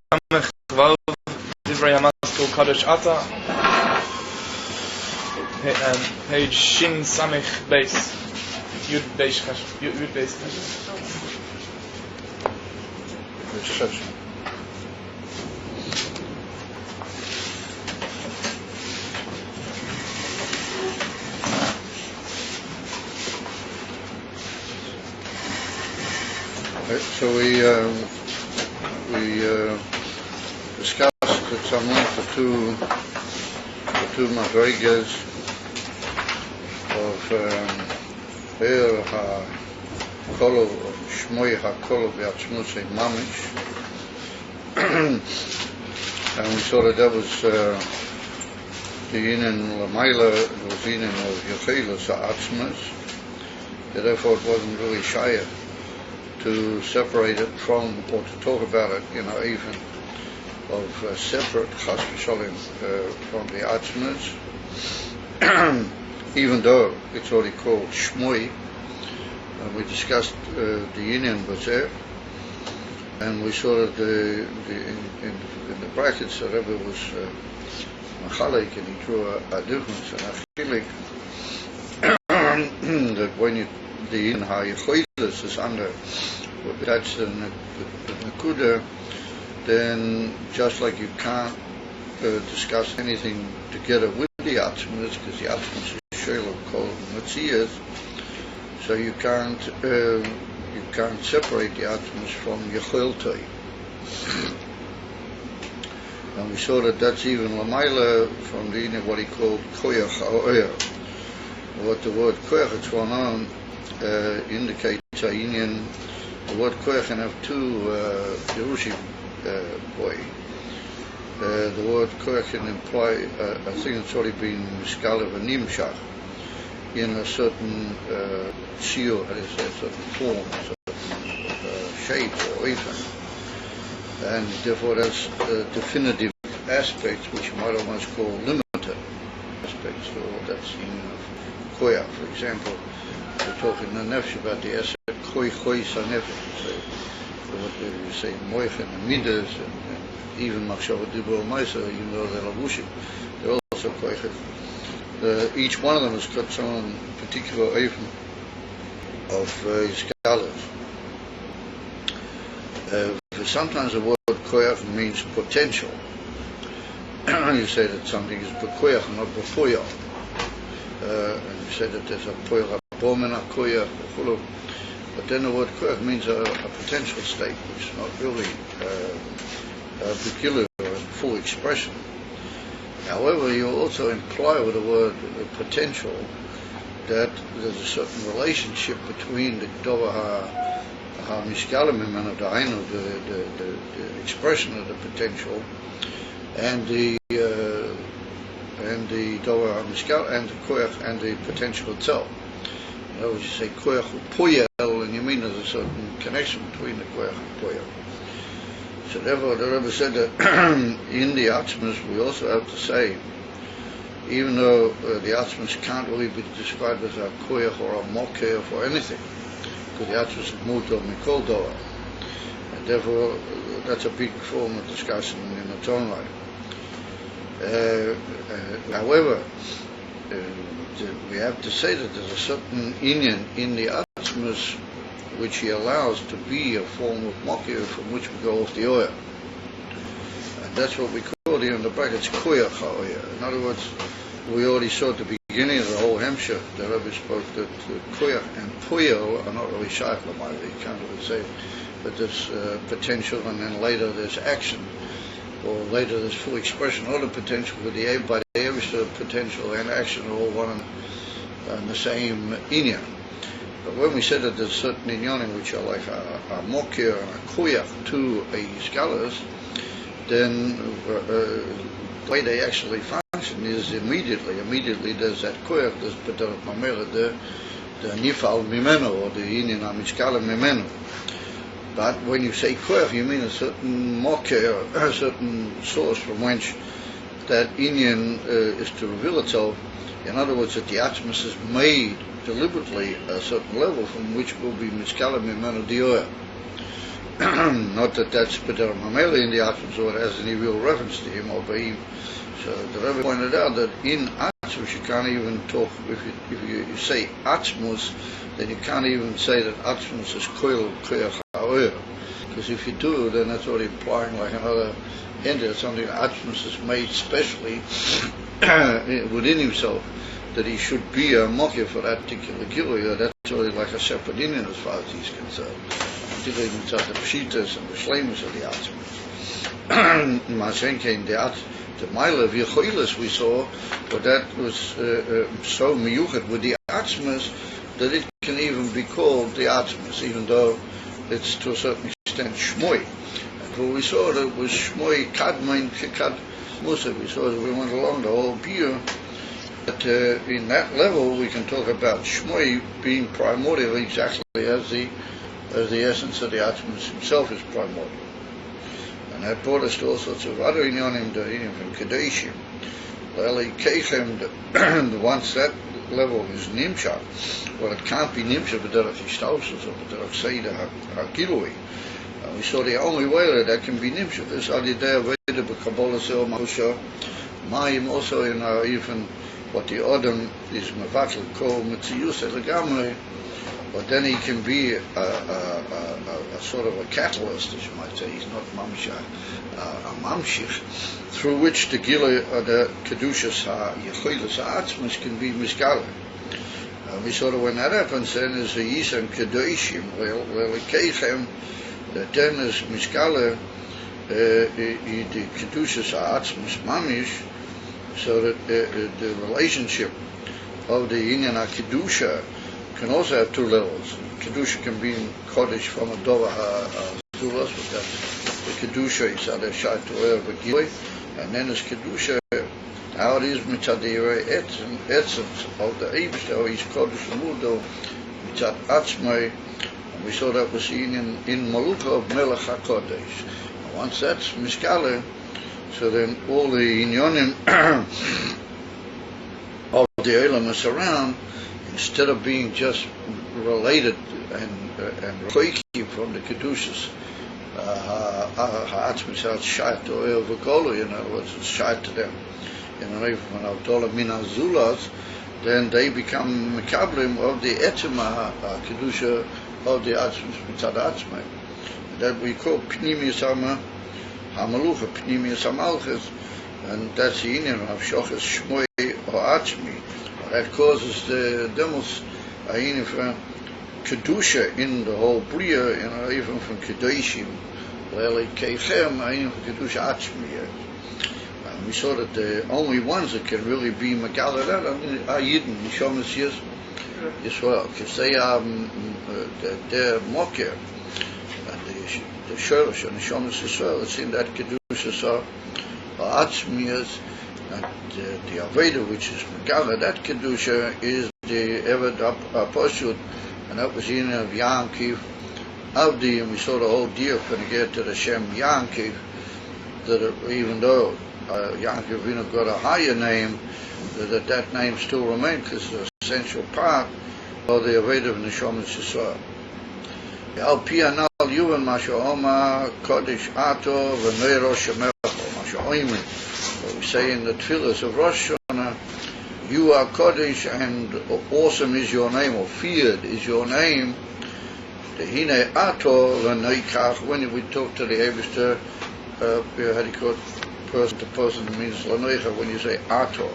Samech Vav, Divrei Hamaskil Kadosh Ata, page Shin Samech Base, Yud Base Cheshvan. So we discussed at some length the two madrigas of Be'er HaKolov, Shmoi HaKolov V'Atzmusei Mamish, and we saw that was the Inen Lamaila, it was Inen of Yechilas HaAtzmus, therefore it wasn't really Shaya to separate it from, or to talk about it, even of separate Chas v'Shalom from the Atzmas, even though it's already called Shmoi. We discussed the Union Bazer, and we saw that in the brackets the Rebbe was Machalek, and he drew a difference and a chilik that when the Union HaYechoides is under, that's the Nakuda, then just like you can't discuss anything together with the Atzmas, because the Atzmas is Sheila called Matziyas, so you can't separate the Atzmas from Yecholtoi. And we saw that that's even Lamaila from the what he called Koyach HaOyer. What the word Koyach Etzvanon indicates a union. The word Koyach can have two Yerushim boy. The word Koyach can imply a thing that's already been Miskalev and Nimshach in a certain shiur, a certain form, a certain shape or even. And therefore that's definitive aspects which you might almost call limited aspects. So that's in Koyach, for example. We're talking in the Nefesh about the asset Koy Sa Nefesh. You say Moich and Midas and even Machshava Dibur Maisa, even though they're Lavushim, they're also Koyach. Each one of them has got some own particular eifim of scholars. Sometimes the word koyach means potential. You say that something is bekoyach, not befoyach. And you say that there's a poyach abomena koyach, but then the word koyach means a potential state, which is not really peculiar or full expression. However, you also imply with the word potential that there's a certain relationship between the Gdova HaMishkalim and the expression of the potential and the Gdova HaMishkalim and the Koyach and the potential itself. In other words, you say Koyach Poyel, and you mean there's a certain connection between the Koyach and Poyel. So therefore, the Rebbe said that in the Atzmas we also have to say, even though the Atzmas can't really be described as a koyach or a mokeh or anything, because the Atzmas is muto mikol doa, and therefore that's a big form of discussion in its own right. However, we have to say that there's a certain inyan in the Atzmas which he allows to be a form of mokeh from which we go off the oil. And that's what we call here in the brackets koyach ha'oyer. In other words, we already saw at the beginning of the whole Hemshech, the Rebbe spoke that koyach and poyel are not really shaykh l'mayla, you can't really say, but there's potential, and then later there's action, or later there's full expression of the potential, but by the Eivishter potential and action are all one and the same inyan. But when we said that there's certain inyanim which are like a mokir and a koyach to a scholars, then the way they actually function is immediately. Immediately there's that koyach, there's b'derech mamela, the nifal mimeno, or the inyan ha-mishkalim mimeno. But when you say koyach, you mean a certain mokir, a certain source from whence that inyan is to reveal itself. In other words, that the Atzmas is made deliberately a certain level from which will be Miskalim Mimenu Dioya. not that that's Peter Mameli in the Atzmus or it has any real reference to him or Baim. So the Rebbe pointed out that in Atzmus you can't even talk, if you say Atzmus, then you can't even say that Atzmus is Koil Koyach HaOyer. Because if you do, then that's already implying like another entity, something Atzmus is made specially within himself, that he should be a Mokir for that particular Gilui. That's already like a separate Indian as far as he's concerned. Particularly with the Pshitas and the Shlemus of the Atzmus. Masenke the Mile of Yechoilis we saw, but that was so miyuchat with the Atzmus that it can even be called the Atzmus, even though it's to a certain extent Shmoi. And what we saw that was Shmoi Kadmain Kekad Musa. We saw as we went along the whole year that in that level we can talk about Shmoi being primordial exactly as the essence of the Atzmus himself is primordial. And that brought us to all sorts of other inyanim, the inyanim from Kadeshim. Well, Keichem, once that level is Nimshah, well, it can't be Nimshah b'derech Hishtausus or b'derech Seida HaGilui. We saw the only way that can be Nimshah is Adidei Aveda b'Kabbalah Seo Ma'usha Ma'im, also in even what the Adam is Mevatel called Mitziyus Elegamre. But then he can be a sort of a catalyst, as you might say. He's not mamshah, a mamshich, through which the gila, the kedushas yechoilas ha'atzmus can be misgala. We saw that when that happens, then is a yisam kedoshim, where the keichem, that then is misgala, the kedushas ha'atzmus mamish, so that the relationship of the inyan kedusha can also have two levels. Kedusha can be in Kodesh from a Dova HaZulas, but that's the Kedusha is at a Shai Torah Begilui, and then there's Kedusha, how it is mitzad the essence of the Eibishter, he's Kodesh Mudo, mitzad Atzmai, and we saw that was seen in Maluka of Melech HaKodesh. And once that's Miskale, so then all the Inyonim of the Elamus around, instead of being just related and reiki from the kedushas, ha'atzmis ha'shayat or v'golu, in other words, it's shayat to them. In other words, when Avdolah min hazulas, then they become mekablim of the etzema kedusha of the atzmis mitzad atzmai. That we call pnimius ha'malucha, pnimius ha'malchus, and that's the union of shochas shmoi or atzmi. That causes the demos from kedusha in the whole bria, even from kedoshim, lele keichem, from kedusha atzmi. We saw that the only ones that can really be megala are Yidden, Nishomas Yisrael, because they are they're mokir, and the shorish and Nishomas Yisrael. It's in that kedusha are atzmiyas. And the Aveda, which is Megala, that Kedusha is the Eved Aposhut, and that was in of Yankiv Avdi, and we saw the whole deal when you get to the Shem Yankiv, that even though Yankiv got a higher name, that name still remains because it's an essential part of the Aveda of Neshomas Yisrael. Al Pianal Yuvan Masha Kodesh Ato V'Neiro Shemer Masha Oimin. We say in the tefillahs of Rosh Hashanah, you are Kodesh and awesome is your name, or feared is your name. The Hine Ato L'Neikach, when we talk to the Eibishter, how do you call it, person to person, means L'Neicha when you say Ato.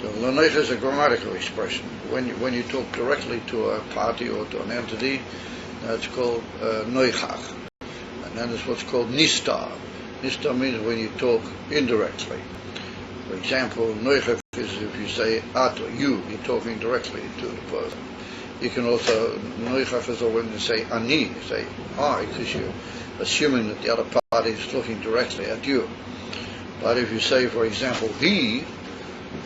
The L'Neicha is a grammatical expression. When you talk directly to a party or to an entity, that's called Noichach. And then there's what's called Nistar. Nistar means when you talk indirectly. For example, Noichach is if you say Ato, you're talking directly to the person. You can also, Noichach is when you say Ani, you say I, because you're assuming that the other party is looking directly at you. But if you say, for example, he,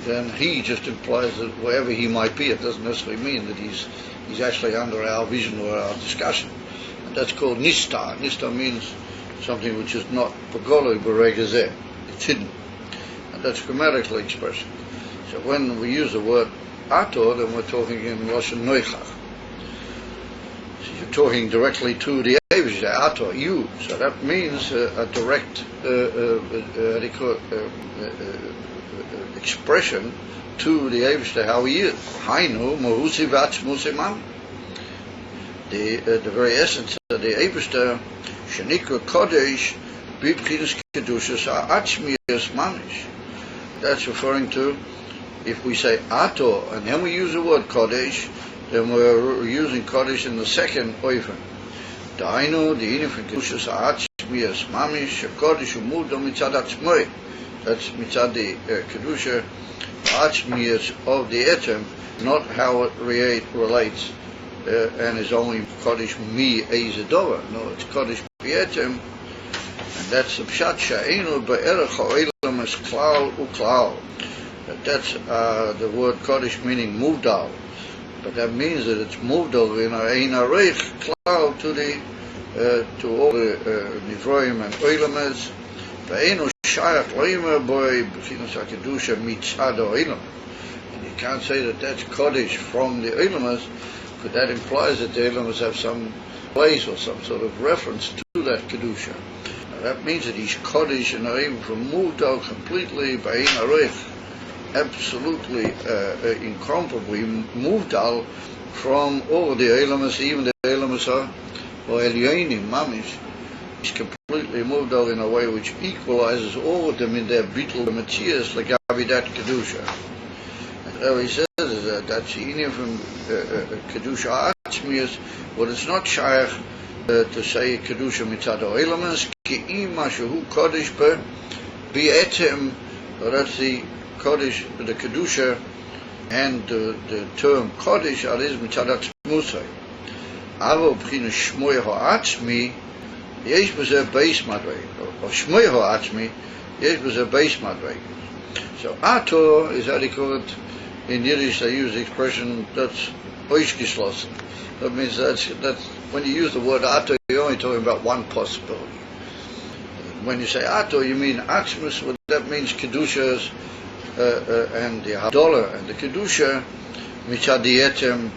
then he just implies that wherever he might be, it doesn't necessarily mean that he's actually under our vision or our discussion. And that's called Nistar. Nistar means something which is not pagolo beregazeh. It's hidden. And that's grammatical expression. So when we use the word ato, then we're talking in Russian noichach. So you talking directly to the Eibush, Ato, you. So that means a direct expression to the Eibush, how he is. Hainu Mahusi Vatzmusi Mam. The very essence of the Eibush, Shenikra Kodesh, Bibchinas Kedushas Atzmias Mamish. That's referring to, if we say Ato, and then we use the word Kodesh, then we're using Kodesh in the second oifen. Dainu, the inif in Kedushas Atzmias Mamish, Kodesh Umudo Mitzad Atzmoi. That's Mitzad the Kedusha Atzmias of the Etem, not how it relates and is only Kodesh Mi Eizadova. No, it's Kodesh Bietem, and that's the Pshat Sha'enu Be'erech Ha'olam Es Klal Uklal. That's the word Kodesh meaning Muvdal, but that means that it's Muvdal in Ein Areich Klal to all the Nivroim and Oilames. Ve'enu Shayach Loimer Boy B'chinas HaKedusha Mitzad Oilam. And you can't say that that's Kodesh from the Oilames, but that implies that the Oilames have some place or some sort of reference to that Kedusha. That means that he's Kodesh and Arim from Muvdal completely by Ein Areich, absolutely incomparably Muvdal from all the Elamas, even the Elamas or Elyonim, Mamish. He's completely Muvdal in a way which equalizes all of them in their Bittul Matthias, like that Kedusha. And so he says that that's the Indian from Kedusha Atzmias, but it's not Shaykh to say Kedusha Mitzad Oilamas, Ki'im Mashahu Kodesh Be'etem, that's the Kodesh, the Kedusha, and the term Kodesh, is Mitzad Atzmusay. Avo B'china Shmoy Ha'atzmi, Yesh B'zeh Beis Madreg, or Shmoy Ha'atzmi, Yesh B'zeh Beis Madreg. So Ato is how they call it in Yiddish. They use the expression that's Oishgeschlossen. That means that's when you use the word Ato, you're only talking about one possibility. When you say Ato, you mean Atzmus. What that means, Kedushas and the Hadolah and the Kedusha Mitzad Etem,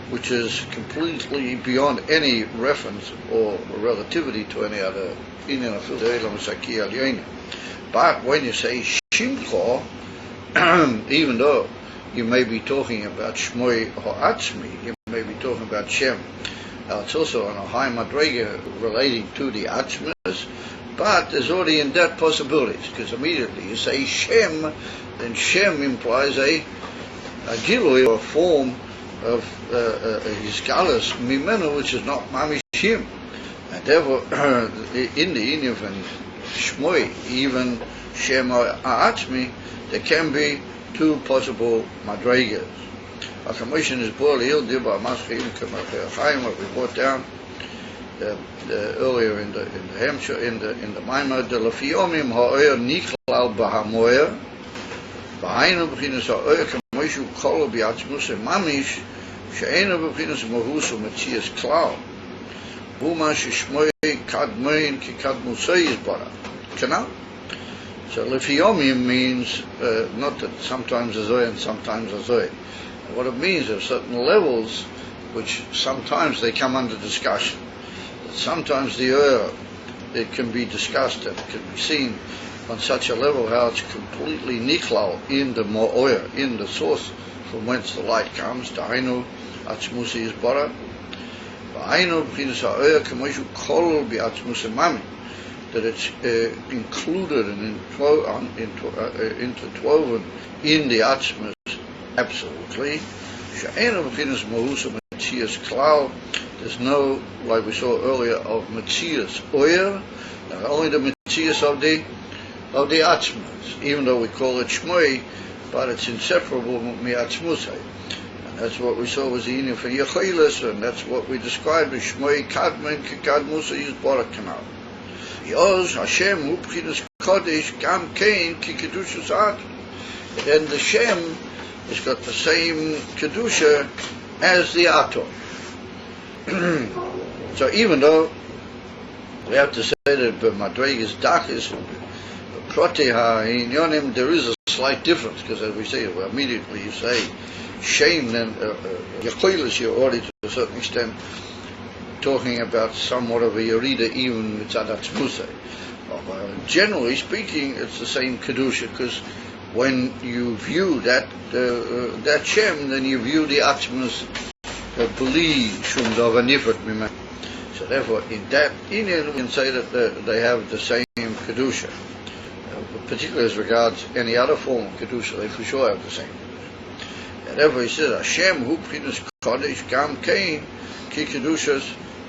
which is completely beyond any reference or relativity to any other Inyan of Elam Saki Al. But when you say Shimcho, even though you may be talking about Shmoy Ha'atzmi, you may be talking about Shem, it's also on a high madrega relating to the Atzmas, but there's already in that possibilities, because immediately you say Shem, then Shem implies a Gilui, or a form of his galus Mimenu, which is not Mamishim. And therefore, in the Indian and Shmoy, even Shem or A'atzmi, there can be two possible madregas. A commission is boiled ill, by Maschim, what we brought down earlier in the Hampshire, in the Maimah, the Lafiomim ha'oyer niklal b'hamoyer, b'hainu b'chinas ha'oyer k'moishu kolo b'yatzmus mamish, she'enu b'chinas mahus u'metzias klal, huma sheshmoy kadmein ki kadmusay yizbara. Canal? So Lafiomim means not that sometimes azoy and sometimes azoy. What it means are certain levels which sometimes they come under discussion. Sometimes the it can be discussed and it can be seen on such a level how it's completely niklal in the mo'oyer, in the source from whence the light comes. Dainu atzmusi is bara. Dainu b'chinas ha'oyer k'moishu kol b'atzmusi mami. That it's included and interwoven in the atzmus absolutely. She'enu b'chinas mahusa metzias klal. There's no, like we saw earlier, of Metzias Oyer, and only the Metzias of the Atzmas, even though we call it Shmoy, but it's inseparable from Atzmusay. And that's what we saw was the union for Yechilas, and that's what we described as Shmoy Kadmen Kikadmusay is Borakanal. Yoz Hashem Hu B'chinas Kodesh Gam Kein Ki Kedushas At. Then the Shem has got the same Kedusha as the Ato. So even though we have to say that Madregas Dachis, Proteha Inyonim, there is a slight difference, because as we say, well, immediately you say shame, then Yechilas, you're already to a certain extent talking about somewhat of a Yerida even with Adatz Musay. Generally speaking, it's the same Kedusha, because when you view that Shem, then you view the Atzmus Beli Shum Davar Nifrat Mimenu. So therefore, in that Indian, we can say that they have the same Kedusha. Particularly as regards any other form of Kedusha, they for sure have the same Kedusha. Therefore, he says, Hashem hu p'chinas kodesh gam kein ki Kedushas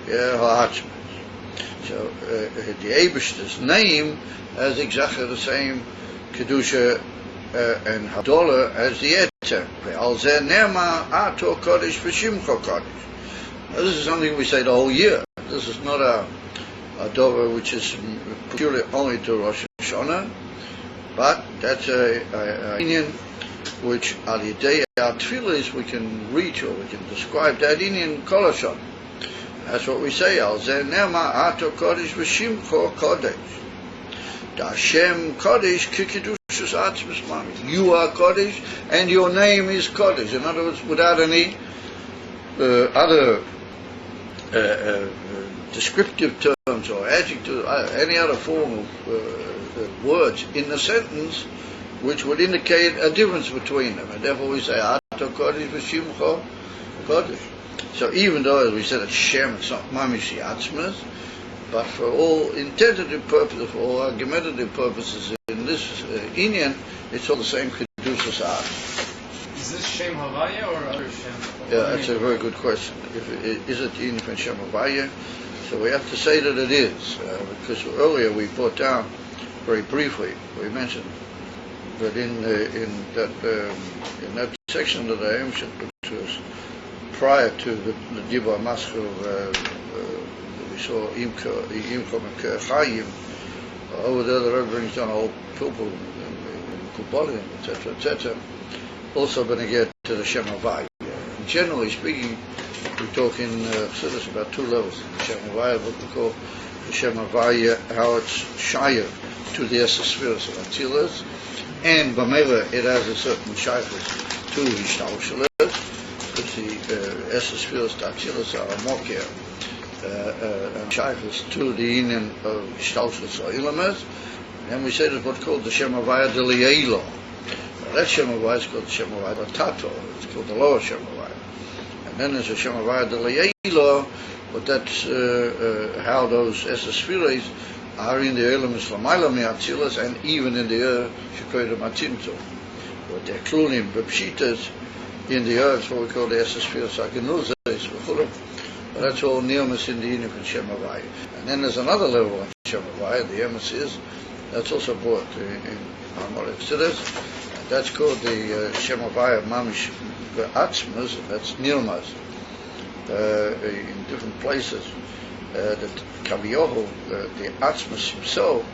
ha'atzmus. So the Eibishter's name has exactly the same Kedusha and Hadolah as the Etzer. Ve'al zeh nema ato kodesh v'shimcho kodesh. This is something we say the whole year. This is not a dover which is peculiar only to Rosh Hashanah, but that's a Indian which al yidei our tefillos we can reach, or we can describe that Indian kol hashana. That's what we say. Al zeh nema ato kodesh v'shimcho kodesh. Da Hashem kodesh ki kedushas atzmus mamish. You are kodesh, and your name is kodesh. In other words, without any other descriptive terms or adjectives, any other form of words in the sentence which would indicate a difference between them, and therefore we say Ato Kodesh v'Shimcho Kodesh. So even though, as we said, it's Shem, it's not Mamish Atzmas, but for all intentative purposes, for all argumentative purposes in this Inyan, it's all the same Kedushas Atzmas. Is this Shem Havaya or other Shem? Yeah, that's a very good question. Is it in Shem Havaya? So we have to say that it is, because earlier we brought down very briefly. We mentioned that in that section that I mentioned, which was prior to the Dibur Maskil, we saw Imkom and Chayim. Over there, the Rebbe brings down a whole people in Kubalim, etc., etc. Also going to get to the Shem Havaya. Generally speaking, we talk in Chassidus about two levels in the Shem Havaya, what we call the Shem Havaya, how it's shayah to the Esesphiros of Atzilas, and Bamela it has a certain shaykhus to Hishtalshalas, because the Esesphiros to Atzilas are a Mokir, and shaykhus to the Inyan of Hishtalshalas or Ilamas. And we say that's what's called the Shem Havaya de Lielo. That Shem Havaya is called the Shem Havaya Tato, it's called the lower Shem Havaya. And then there's a Shem Havaya de Lielo, but that's how those Esesphiros are in the Elamis Lamayla Me'atzilas, and even in the Shekoyda Matimto. But they're klulim, Bepshitas, in the earth, what we call the Esesphiros Agenuzes, but that's all Nilmas in the Inyan of Shem Havaya. And then there's another level of Shem Havaya, the Emes is, that's also brought in Amor Exodus. That's called the Shem Havaya Mamish Atzmas, that's Nilmas, in different places. That Kaviyohu, the Atzmas himself,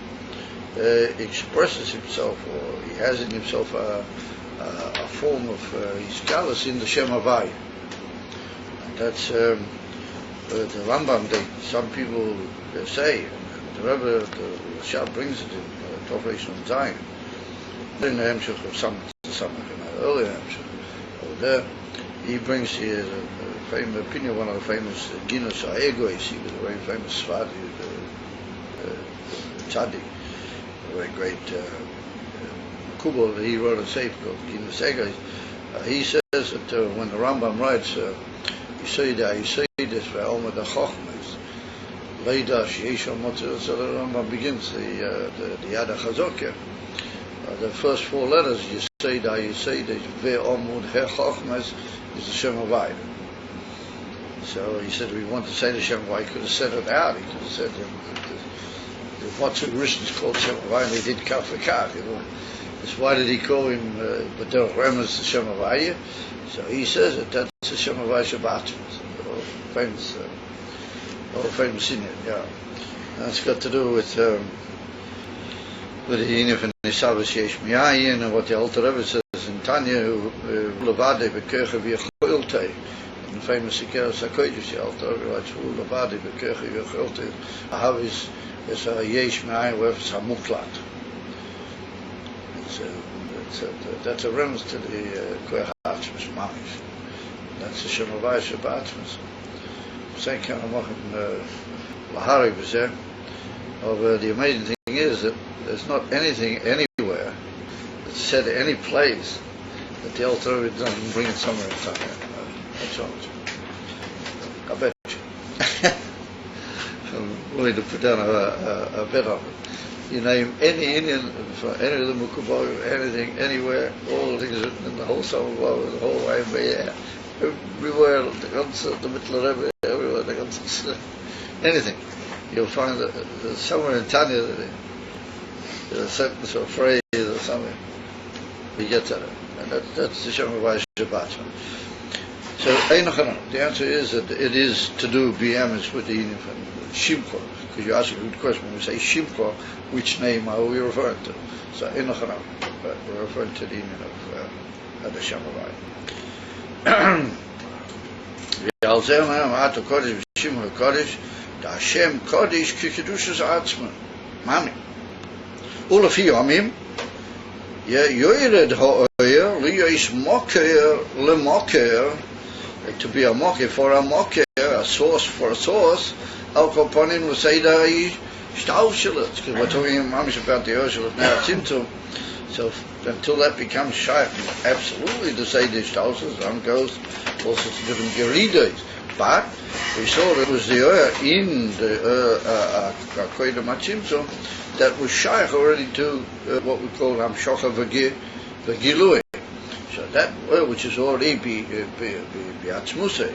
expresses himself, or he has in himself a form of his galus in the Shem Havaya. And that's the Rambam, some people say, and the Rebbe, the Shah brings it in Tofresh and Zion. In the Hemshech of Samech, in the earlier Hemshech, over there, he brings here the famous opinion, one of the famous Ginus Aegois. He was a very famous Svadi, Tzaddik, a very great Kubal. He wrote a sefer called Ginus Aegois. He says that when the Rambam writes, you say this for Alma the Chochmes, Leidash Yeshua Motzah, so the Rambam begins the Yad HaChazokah. The first four letters, you say that Ve'omud He-Chochmes is the Shem Havaya. So he said, we want to say the Shem Havaya, he could have said it out. He could have said the Motzah Rishon is called Shem Havaya, and they did Kaf V'Kaf, That's why did he call him B'derech Remes the Shem Havaya? So he says that that's the Shem Havaya Shabbat, the famous Indian, yeah. That's got to do with the Inyan of Nisavas Yesh Miyayin, and what the Alter Rebbe says in Tanya, Levade B'Kercha V'Yecholte, in the famous Sikeras HaKodesh, the Alter Rebbe writes, Levade B'Kercha V'Yecholte, Ahav is a Yesh Miyayin, where it's HaMuklat. That's a reference to the Koyach Atzmas Mamish. That's the Shem Havaya Shabbat Atzmas. Zijn kan maken Lahari was there. The amazing thing is that there's not anything anywhere that's said any place that the Alter Rebbe doesn't bring it somewhere in time. That's all. I bet you. I'm willing to put down a bet on it. You name any Indian, any of the Mukubaru, anything, anywhere, all the things written in the whole Samech Vav, the whole way, everywhere, the concert, the middle of everywhere, the concert, anything. You'll find that somewhere in Tanya there's a sentence or a phrase or something. He gets at it. And that's the Shema Vav Shabbat. So, the answer is that it is to do BMS with the union from Shimcha. Because you ask a good question when we say Shimcha, which name are we referring to? So, but we're referring to the union of the Shema Vav. The Hashem Kodesh Kikedushas Atzman. Mami. Ulaf Yomim. Yoyred Ha'oyer, Liyois Moker, Le Moker. To be a mocker for a mocker, a source for a source. Al Koponin will say that he Staushelet. Because we're talking mamish about the Urshelet now, Timtum. So until that becomes shy, absolutely to say the Staushelet, one goes also to different Geridas. But we saw there was the in the Koida Machimtum that was shaykh already to what we call Hamshocha V'Gilui. So that which is already B'Atzmusei,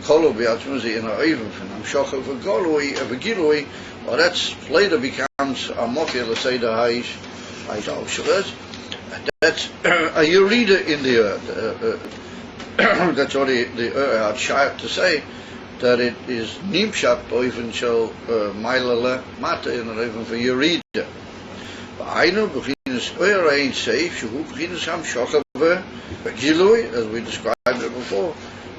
Kolo B'Atzmusei in our even from Hamshocha V'Gilui, or that's later becomes a Mokir L'Seidah Ha'ish Al-Shalet. That's a Yerida in the that's already the Shayat to say that it is Nimshat or even shall Mailala Mata in or even for Yerida. Ba'ainu b'chinas Ein Seif Shehu b'chinas Hamshocha V'Gilui, as we described it before.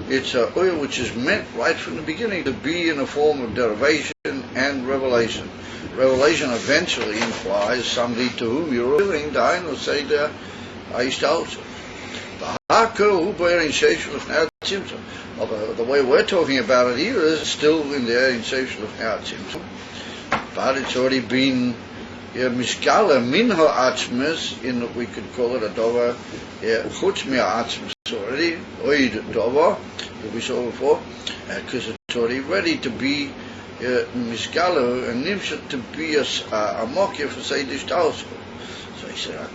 It's a oil which is meant right from the beginning to be in a form of derivation and revelation. Revelation eventually implies somebody to whom you're revealing, Dainu Seidah Ha'ish. The way we're talking about it here is still in the inception of Atzimtum, but it's already been Mishkala Minha Atzmis, in what we could call it a Dova Chutz Mia Atzmis already, Oid Dova, that we saw before, because it's already ready to be Mishkala and Nimshat to be a Mokya for Seidish Tausku. So he said,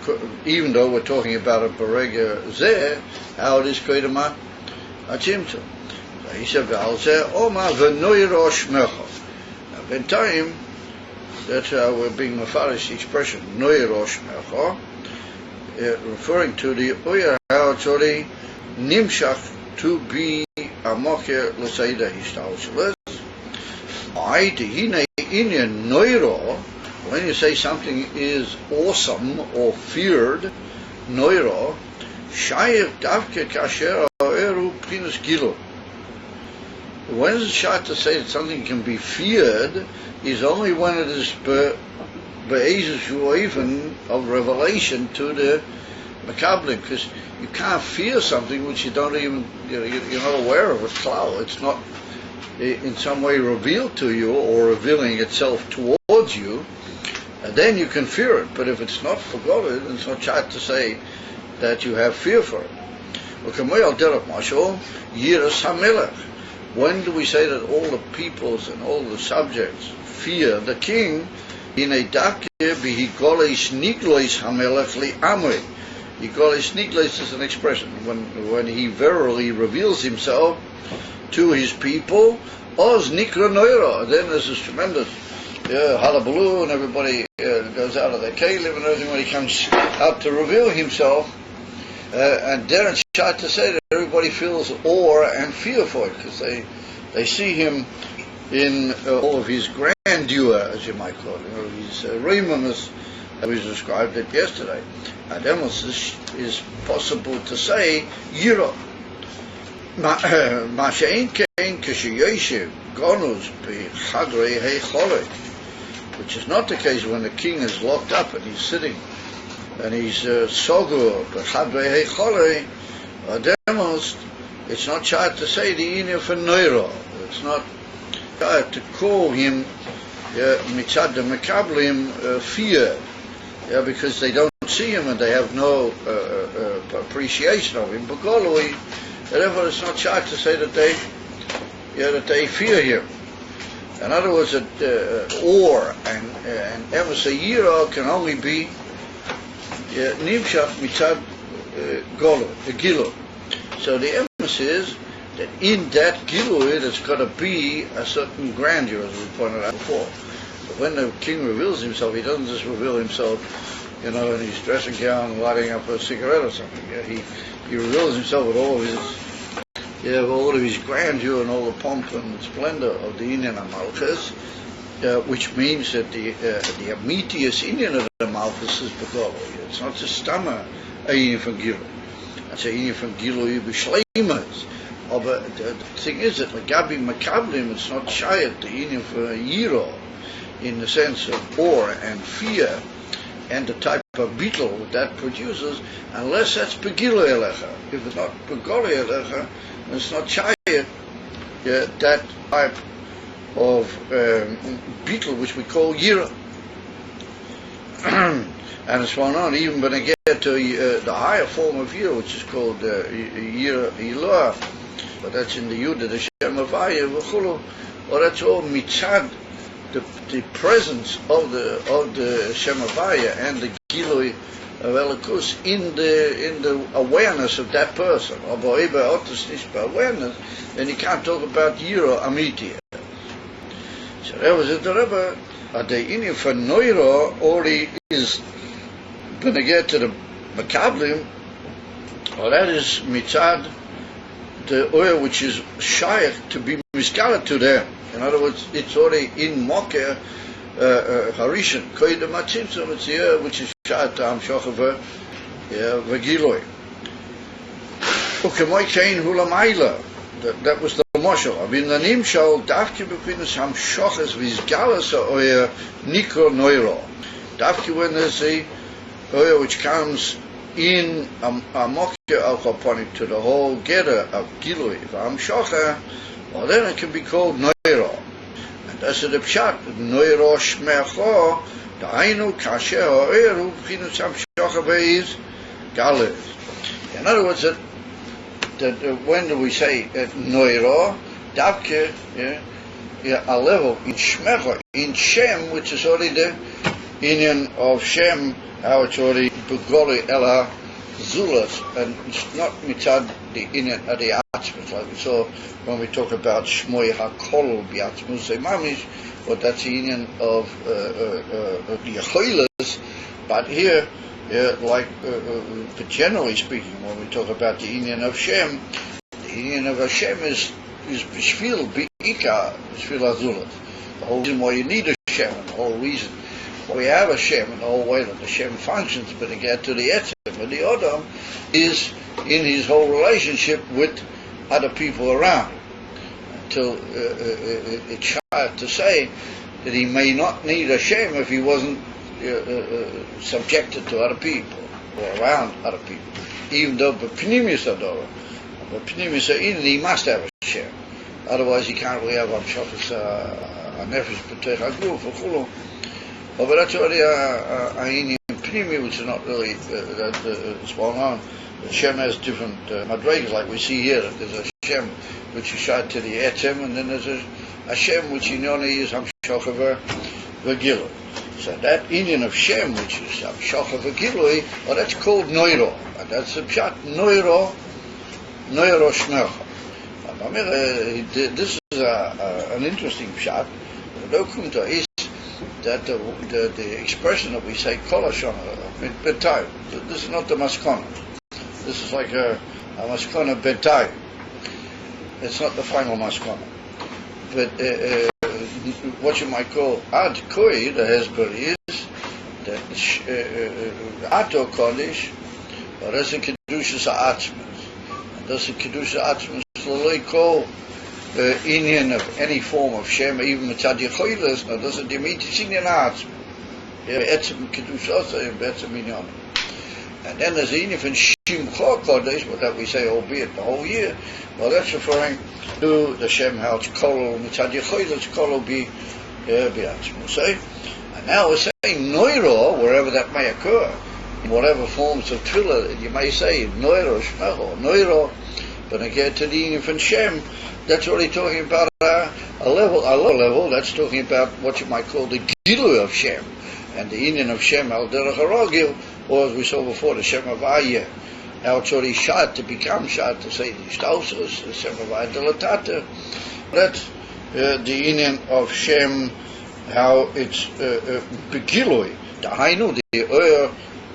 even though we're talking about a Berega Zeh, how it is Koidama Achimtum. So he said, Oma V'noirosh Mecho. Now, in time, that we're being mafarish expression, Noirosh Mecho, referring to the Oyer, how it's already Nimshach to be a Mokher L'Seidah Hishtalsheles. I, Tehine Inyan Noiro, when you say something is awesome or feared, Noiro, Shayef Davke Kasher Eru Prinus Gilo. When is it shot to say that something can be feared is only when it is even of revelation to the Makablim, because you can't fear something which you don't even, you're not aware of. It's cloud. It's not in some way revealed to you or revealing itself towards you. And then you can fear it, but if it's not forgotten, it's not shot to say that you have fear for it. When do we say that all the peoples and all the subjects fear the king? In a dakir bihigoles niglois hamelech li amri. Higoles niglois is an expression when he verily reveals himself to his people. Oz nikra noira. Then there's this tremendous hullabaloo, and everybody goes out of their kelim and everything when he comes out to reveal himself. And then it's shot to say that everybody feels awe and fear for it, because they see him in all of his grandeur, as you might call it, his reimamus, as we described it yesterday. And then this is possible to say, Yiro. Ma'shein kein k'sheyeshiv gonus b'chadrei heichole, which is not the case when the king is locked up and he's sitting and he's sogur b'chadrei heichole. Demos, it's not shot to say the inya for noiro. It's not to call him mitzad the Mekablim fear, because they don't see him and they have no appreciation of him. Begolui, therefore it's not shy to say that they fear him. In other words, or and Emes can only be nimshach mitzad gilu. So the emphasis is that in that gilu there's got to be a certain grandeur, as we pointed out before. But when the king reveals himself, he doesn't just reveal himself, in his dressing gown, lighting up a cigarette or something. He reveals himself with all of his grandeur and all the pomp and splendor of the Inyan HaMalchus, which means that the amitius Inyan of the Malchus is Begolo. It's not just Stama a Inyan from Gilu. It's a Inyan from Gilu B'Shleimas. But the thing is that Gabi Makablim, it's not Shayat, the Inyan for Yiro, in the sense of awe and fear, and the type of beetle that produces, unless that's Begilo Elecha. If it's not Begolo Elecha, it's not Shayat, that type of beetle which we call Yira. And it's going on, even when I get to the higher form of Yira, which is called Yira Iloah, but that's in the Yudah, the Shem Avaya, V'chulu, or that's all mitzad, the presence of the Shem Avaya and the Gilui of Elikus in the awareness of that person, or awareness, then you can't talk about Yira Amiti. So that was it. The Rebbe, the Inyan for Noiro already is when I get to the Makablim, or that is mitzad, the oil which is shaykh to be miskalat to them. In other words, it's already in Mokkeh Harishan, Koyde Matzimtzum, it's here which is shaykh to Am Shochav Vagiloi. Ukemoy Kein Hulamayla, that was the Moshel. I mean, the Nimshal, Dafki between us Am Shochas Vizgalas oil Nikro Noiro. Dafki when there's a oil which comes in a Mokkeh Al-Chaponik to the whole Geder of Gilui, Vam Shocha, well then it can be called Noiro. And that's the Pshat, Noiro Shmecho, the Ainu Kasher Oeru, Pinus Ham Shocha Beis, Galis. In other words, that when do we say Noiro, Davke, a level in Shmecho, in Shem, which is already the Inyan of Shem, how it's already Begoli Ella Zulas, and it's not mitzad the Inyan of the Atzmus, like we saw when we talk about Shmoy HaKol B'Atzmus Mamish, but that's the Inyan of the Yechoilas. But here, but generally speaking, when we talk about the Inyan of Shem, the Inyan of Hashem is B'Shvil B'Ika, B'Shvil Azulas. The whole reason why you need a Shem, and the whole reason we have a Shem in the whole way that the Shem functions, but to get to the Etzem, and the Adam is in his whole relationship with other people around. Until it's hard to say that he may not need a Shem if he wasn't subjected to other people, or around other people. Even though B'Pnimis Adorah, B'Pnimis Ha'in, he must have a Shem. Otherwise he can't really have Amshachas HaNefesh B'Teich HaGuf, V'chulu. But that's already a Inyan Pnimi, which is not really it's well known. The Shem has different madrigas, like we see here. That there's a Shem which is shot to the Etzem, and then there's a Shem which in Yoni is Hamshochav V'Gilui. So that Inyan of Shem, which is Hamshochav V'Gilui, well, that's called Noiro, and that's the Pshat Noiro Shmercha. This is an interesting Pshat. The Dokumta is that the expression that we say kolashon betay. This is not the maskana. This is like a maskana betay. It's not the final maskana. But what you might call ad koi, the hesber is that ato kodesh, or as a kedushas ha'atzmas. And that's a kedushas ha'atzmas l'loi kol Inyan of any form of Shem, even mitzad Yechoilas, now doesn't dimit Inyan ha'atzma. Etzem kedushasa and etzem inyan. And then there's the Inyan from Shimcha Kodesh, what that we say, albeit the whole year. Well, that's referring do the Shem Houch Kolol Mitzad Yechoyles Kolol be Biatzmus. And now we're saying Noiro, wherever that may occur, in whatever forms of Tefillah, you may say Noiro Shmecho, Noiro, but again to the Inyan from Shem, that's already talking about a lower level, that's talking about what you might call the Gilu of Shem, and the Inyan of Shem Al Derech HaRogil, or as we saw before, the Shem Havaya. Now it's already shot to become shot to say the Shtausus, the Shem Havaya Delatata. That's the Inyan of Shem, how it's Begiloi, the Hainu, the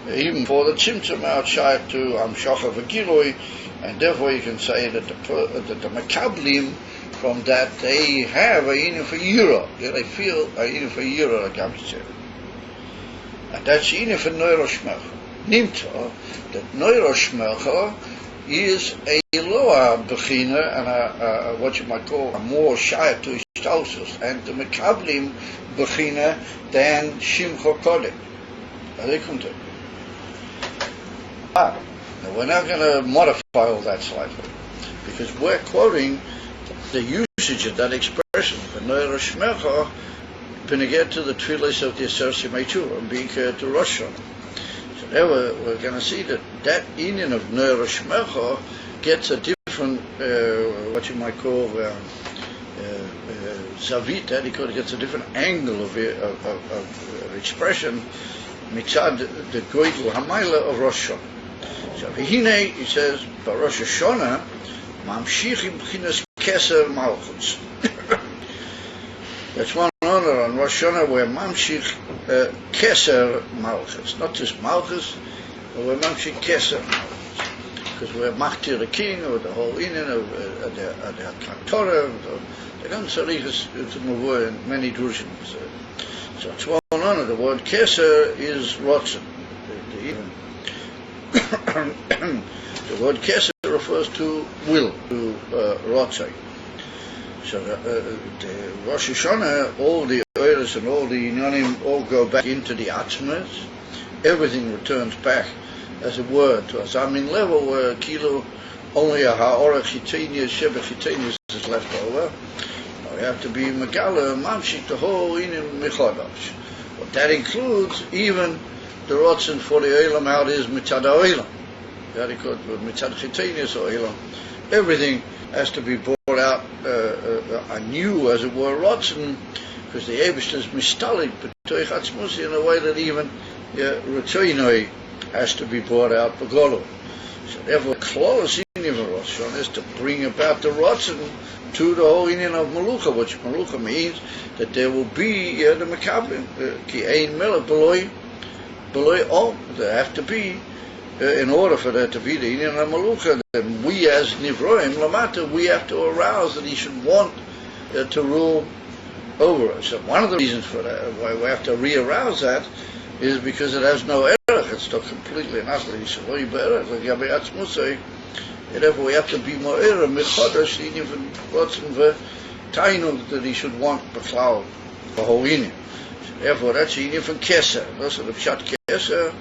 even for the Tzimtzum outside to Amshacha Begiloi, and therefore you can say that the Makablim from that they have a Inyan for Yira, they feel a Inyan for Yira, like I'm saying. And that's Inyan for Neuroshmech. Nimta, that Neuroshmecha is a lower Bechina and a what you might call a more Shayat to Ishtausus, and the Makablim Bechina than Shimcha Kodem. Now we're now going to modify all that slightly, because we're quoting the usage of that expression, the Neuroshmecha, when you get to the Tfilis of the Aser Simei Tshuva, and being to Rosh Hashanah. So there we're going to see that Inyan of Neuroshmecha gets a different, what you might call, Zavit, that it gets a different angle of expression, mitzad the Goydel Hamayla of Rosh Hashanah. So V'hinei, he says, by Rosh Hashanah, Mamshichim B'chinas Keser Malchus. That's one honor on Rosh Hashanah where Mamshich Keser Malchus, not just Malchus, but we're Mamshich Keser Malchus, because we're Machtir the king, or the whole Inyan of the Torah. They don't say this to Mavur in many drushim. So it's one honor. The word Keser is Rotzen. The word Keser refers to will, to Rotzai. So the Rosh Hashanah, all the Oiras and all the Inyanim all go back into the Atzmas. Everything returns back, as it were, to a Zamin level where Kilo only a Ha'ora Chitanias, Sheba Chitanias is left over. Now we have to be Megala, Mamshik, the whole Inyan Mechodash. But that includes even the Rotzen for the Oilam, how it is Mitzad HaOilam. That it could be Mitzad Chitanias Oilam. Everything has to be brought out anew, as it were, Rotzen, because the Eibishter is mistalik, but Toich Atzmusi in a way that even Ritzoinoi has to be brought out Begolo. So therefore, Klolos Inyan of Rosh Hashanah is to bring about the Rotzen to the whole Inyan of Melucha, which Melucha means that there will be the Makablim, Ki Ein Melech Beloi Om. There have to be, in order for there to be the Inyan of Melucha, then we as Nivroim Lamata, we have to arouse that he should want to rule over us. So one of the reasons for that, why we have to re-arouse that, is because it has no erech. It's still completely and utterly Shaloi Be'erech, like Yabei Atzmusei. Therefore we have to be more erech, Mechodash, the Inyan from Rotzen Tainu, that he should want B'chlal, the whole Inyan. So therefore that's the Inyan from Keser. That's the Pshat Keser,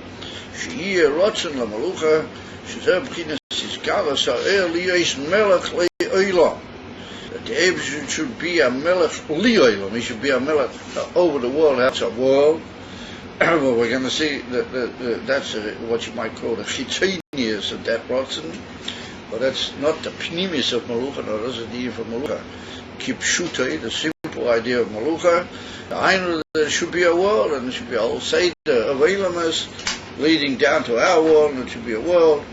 She'iyeh Rotzen LaMalucha, Shezeh B'chinas Yizgala Sa'er Liyos Melech Le'olam. That the Eibishter should be a Melech Le'olam. He should be a Melech over the world. That's a world. Well, we're going to see that that's what you might call the Chitzonius of that Rotzen. But that's not the Pnimis of Malucha, nor is it the of Malucha. Kipshutei, the simple idea of Malucha. The Ainu, there should be a world, and there should be a whole Seder of Elamas leading down to our world, and it should be a world.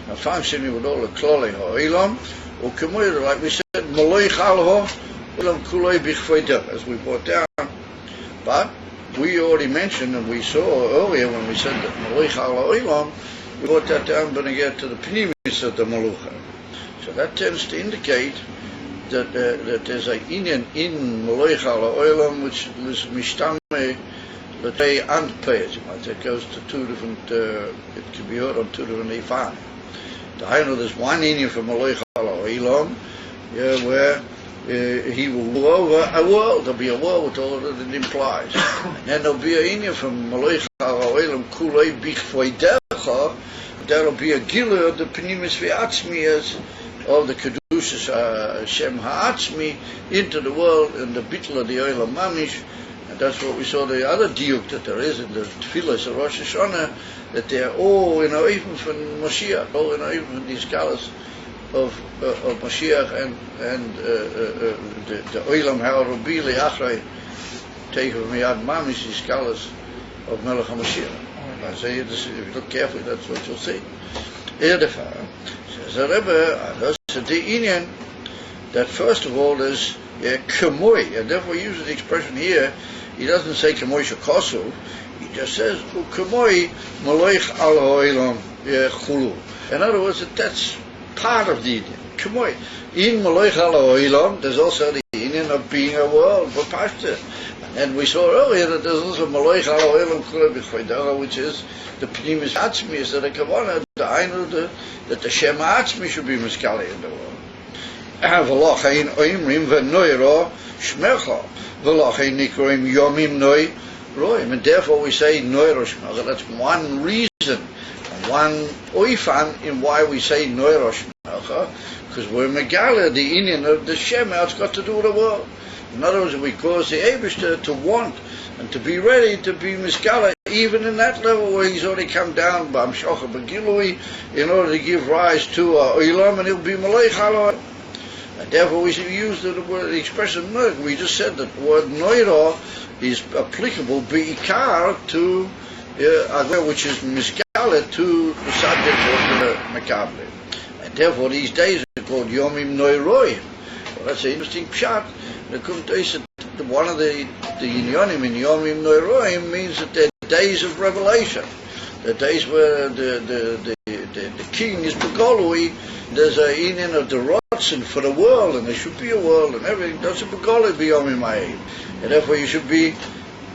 Now, functioning with all the Klolei HaElam, or Kemoyer, like we said, Maloi Chalho, Elam Kuloi Bichveidah, as we brought down. But we already mentioned, and we saw earlier when we said that Maloi Chalho Elam, we brought that down when we get to the Pnimis of the Malucha. So that tends to indicate that there's a Inyan in Maloi Chalho Elam which was Mishtame Latei and Pei. That goes to two different, it can be heard on two different Ifan. There's one Inyan for Maloi Chalho Elam, where he will rule over a world. There'll be a world with all that it implies. And then there'll be a Inyan from Maloi Chalho Elam Kulei Bichvoidecha. That'll be a Gila of the Pnimis V'atzmiyas of the Kedusha Shem Ha'atzmi into the world and the bittul of the Olam Mamish. And that's what we saw the other diuk that there is in the tefillas of Rosh Hashanah, that they're all even from Mashiach, all even from these scholars of Mashiach and the Olam Ha'arubili Achrei Teichav Miyad Mamish, these scholars of Melech HaMashiach. I say this, if you look carefully, that's what you'll see. Erdefa says the Rebbe, that's the Inyan, that first of all is Kemoi, and therefore he uses the expression here. He doesn't say Kemoi Shekosu, he just says Kemoi Maloich Al Ha'olam Chulu. In other words, that's part of the Inyan. Kemoi. In Maloich Al Ha'olam, there's also the Inyan of being a world, B'Pashta. And we saw earlier that there's also Maloich Al Ha'olam Chulu B'Chvaydacha, which is the Pnimis Atzmi, is that the Kavanah, that the Shem Atzmi should be Miskali in the world. V'lochein oimrim v'noiro shmecha v'lochein nikroim yomim noi roim, and therefore we say noiro shmecha. That's one reason, one oifan in why we say noiro shmecha, because we're megala the inyan of the Shem. It's got to do with the world. In other words, we cause the Eibishter to want and to be ready to be miskala, even in that level where he's already come down b'am shocha b'gilui in order to give rise to oilam, and he'll be malay chalo. And therefore we should use the expression noir. We just said that the word noira is applicable be'ikar to which is miskala to the subject of the makabli. And therefore these days are called yomim noiroim. Well, that's an interesting pshat. One of the inyonim in yomim noiroim means that they're days of revelation. The days where the king is begolui. There's a inyan of the rotzen for the world, and there should be a world and everything. That's a begolui b'yomim ha'im. And therefore you should be,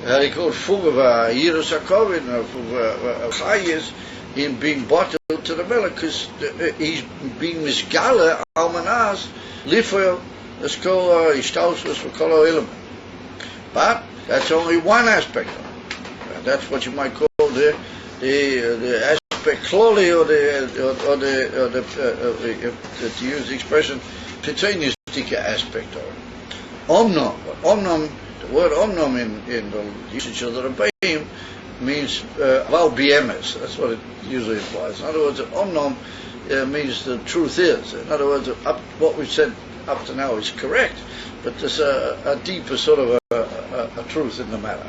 how they call it, full of yiras hakovin, full of chayis, in being bottled to the melech, because he's being misgala almanas lifoil. Let's call ishtalshus for kol ha'olam. But that's only one aspect of it. And that's what you might call the aspect kloli, or the to use the expression pitoniustika aspect of it. Omnom, the word omnom in the usage of the Rebbeim means val biemes. That's what it usually implies. In other words, omnom means the truth is. In other words, what we've said up to now is correct, but there's a deeper sort of a truth in the matter.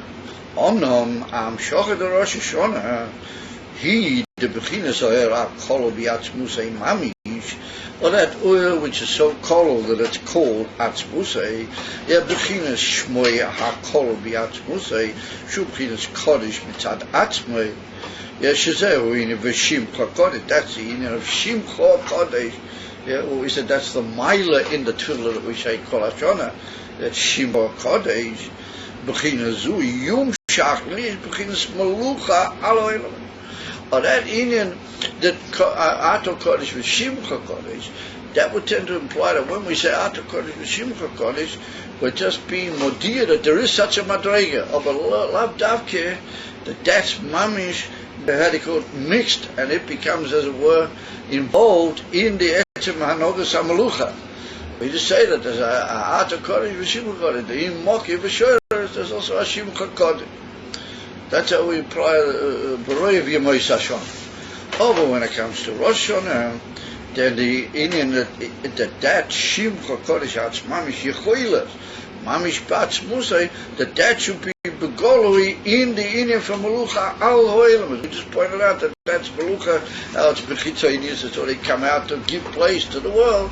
Omnom am shocher the Rosh Hashanah, he the beginners are kol biatzmusei mamish, or that oil which is so cold that it's called atzmusei. Beginners shmoy ha kol biatzmusei, shu beginners kodesh mitzad atzmei. Shezehu in v'shimcha kodesh. That's the inyan of shimcha kodesh. We said that's the milah in the tefillah that we say kol hashana. That's shimcha kodesh. Beginners zu yum shachli. Beginners malucha aloylam. Or that inyan that ato kodesh v'shimcha kodesh, that would tend to imply that when we say ato kodesh v'shimcha kodesh, we're just being modir that there is such a madrega of a lav davke, that's mamish, how they call it, mixed, and it becomes, as it were, involved in the etzem hanogas hamalucha. We just say that there's a ato kodesh v'shimcha kodesh, the in moki v'shoyres, there's also a shimcha kodesh. That's how we apply B'royev Yemoi Sashon. But when it comes to Rosh Hashanah, then the Indian that Shimcha Kodesh Atz Mamish Yechoilas, Mamish Batz Musay, that should be begolui in the Indian from Melucha Al Hoilam. We just pointed out that that's Melucha Al Tzbechitzaynis, it's already come out to give place to the world,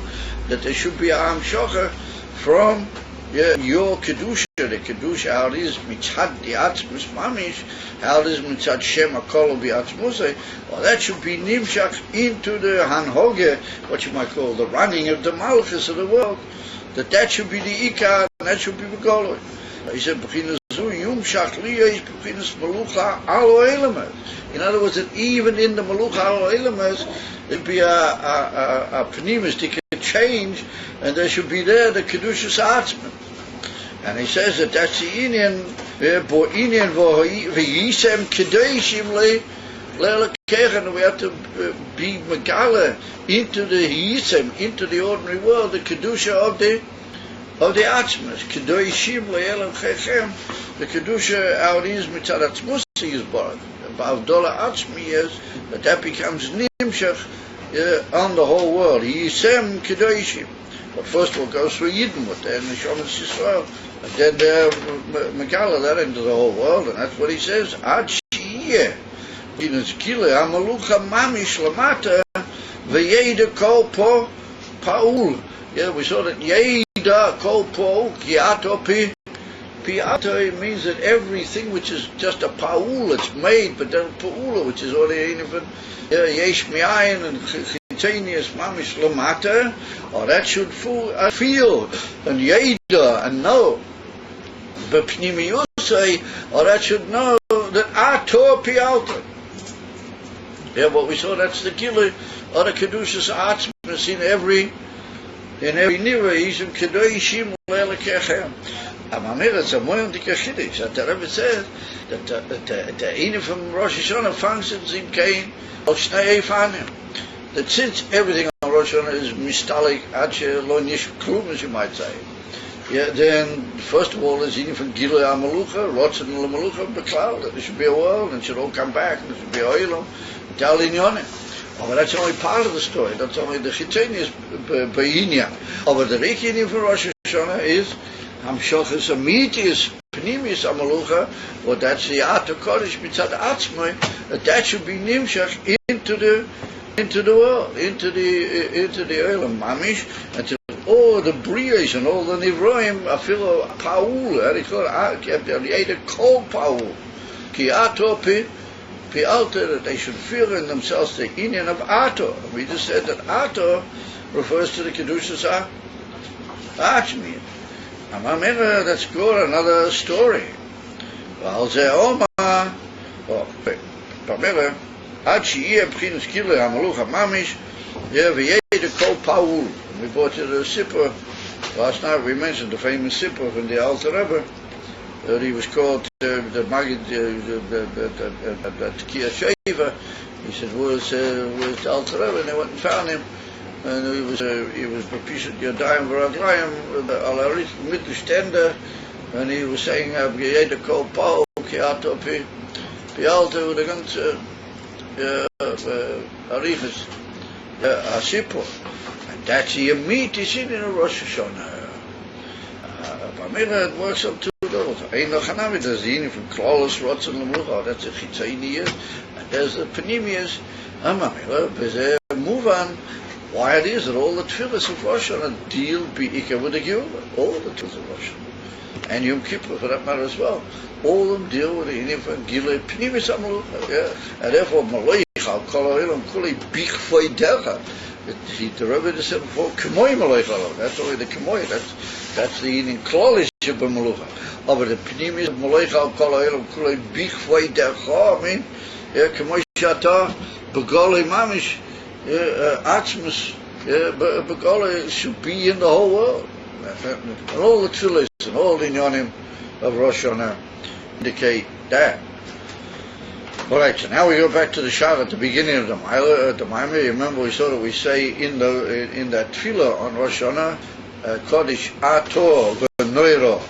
that there should be a Am Shocher from your kedusha, the kedusha, how it is mitzad the atzmus mamish, how it is mitzad shem hakol biatzmusay. Well, that should be nimshach into the hanhoge, what you might call the running of the malchus of the world. That should be the ikar, and that should be begoloi. He said, "B'chinas zu yumshach liyos b'chinas malucha alo elames." In other words, that even in the malucha alo elames, there'd be a pneumistic change, and there should be there the kedushas atzman. And he says that that's the inyan bo inyan v'yisem kedeshim le'elakim. and we have to be megala into the Yisem, into the ordinary world, the kedusha of the Atzmas. Kedoshim le'elam chechem. The kedusha out is mitzad atzmus is barak. Ba'avdola atzmi is that becomes nimshach on the whole world. Yisem kedoshim. But first of all, goes through Yidden with the Neshamas Yisrael, and then megala that into the whole world, and that's what he says. Ad shiyeh. In his kile amalucha mamish lamata v'yeda kol po paul. Yeah, we saw that yeda kol po kiato pi piato. It means that everything which is just a paul, it's made, but then paula, which is only even yesh mi'ayin and chitanius mamish lamata, or that should feel and yeda and know. But pnimiyusay, or that should know that ato pialto. Yeah, what we saw, that's the Gilui or the Kedushas Atzmas in every Nira, Yishim Kedoshim Le'elekechem. Amamir, it's a moyon dikashidish, that the Rebbe says that the Eine from Rosh Hashanah functions in Cain, of Shnei Eifanim. That since everything on Rosh Hashanah is mistalik, Ache Lo Nish Klum, as you might say, yeah, then first of all is Eine from Gilui HaMalucha, Rotzen L'Malucha, Beklal, that there should be a world, and it should all come back, and there should be a Oilam. Oh, but that's only part of the story. That's only the Chitanius Be'inya. Oh, but the Rekinim for Rosh Hashanah is Hamshochas Amitius Pnimius Amalucha, or that's the Ato Kodesh Mitzad Atzmai. That should be Nimshach into the world, into the Olam Mamish, and to all the Brias and all the Nivroim. I feel Paul. I call Kol Paul. Ki Ato Pi. Pialta, that they should feel in themselves the inyan of Ato. We just said that Ato refers to the Kedushas Achmi. Amamera, that's good, another story. Valze Oma, Pamela, Achiyeh Pchinus Kile Hamalucha Mamish, V'yeda Kol Paul. We brought you the Sipper last night. We mentioned the famous Sipper from the Alter Rebbe. He was called the Magid, the Tkiyah Sheva. He said, where's the Alter Rebbe? And they went and found him. And he was Bapishut Yadayim V'Raglayim, Al-Arith Mittelstender, and he was saying, Yeda Kol Paul, Kiato Pialta, with the ganze Arichas, Asipur. And that's the meat is in Rosh Hashanah. It works up to those. Ein noch hanami, there's the from Klaus, Rotzen, Lemucha, that's the Chitzayniya, and there's the Panimias, Amamila, there's a move on why it is that all the tefillahs of Rosh Hashanah deal be'ikar with the Geula, all the tefillahs of Rosh Hashanah, and Yom Kippur for that matter as well. All of them deal with the Inim from Gilei Pnimis Amalucha, yeah, and therefore Maloich al Kol Ha'olam Kulei Bich Foidecha. The Rebbe just said before, K'moy Maloich Alav. That's only the K'moy. That's the Inim Klolish of Malucha. But the Pnimis of Maloich al Kol Ha'olam Kulei Bich Foidecha. I mean, yeah, K'moy Shata Begolei Mamish. Atzmus, Begola should be in the whole world. And all the tefillahs and all the inyanim of Rosh Hashanah indicate that. Alright, so now we go back to the Shah at the beginning of the Maimah. You remember we saw that we say in that tefillah on Rosh Hashanah, Kodesh Ator V'Noiro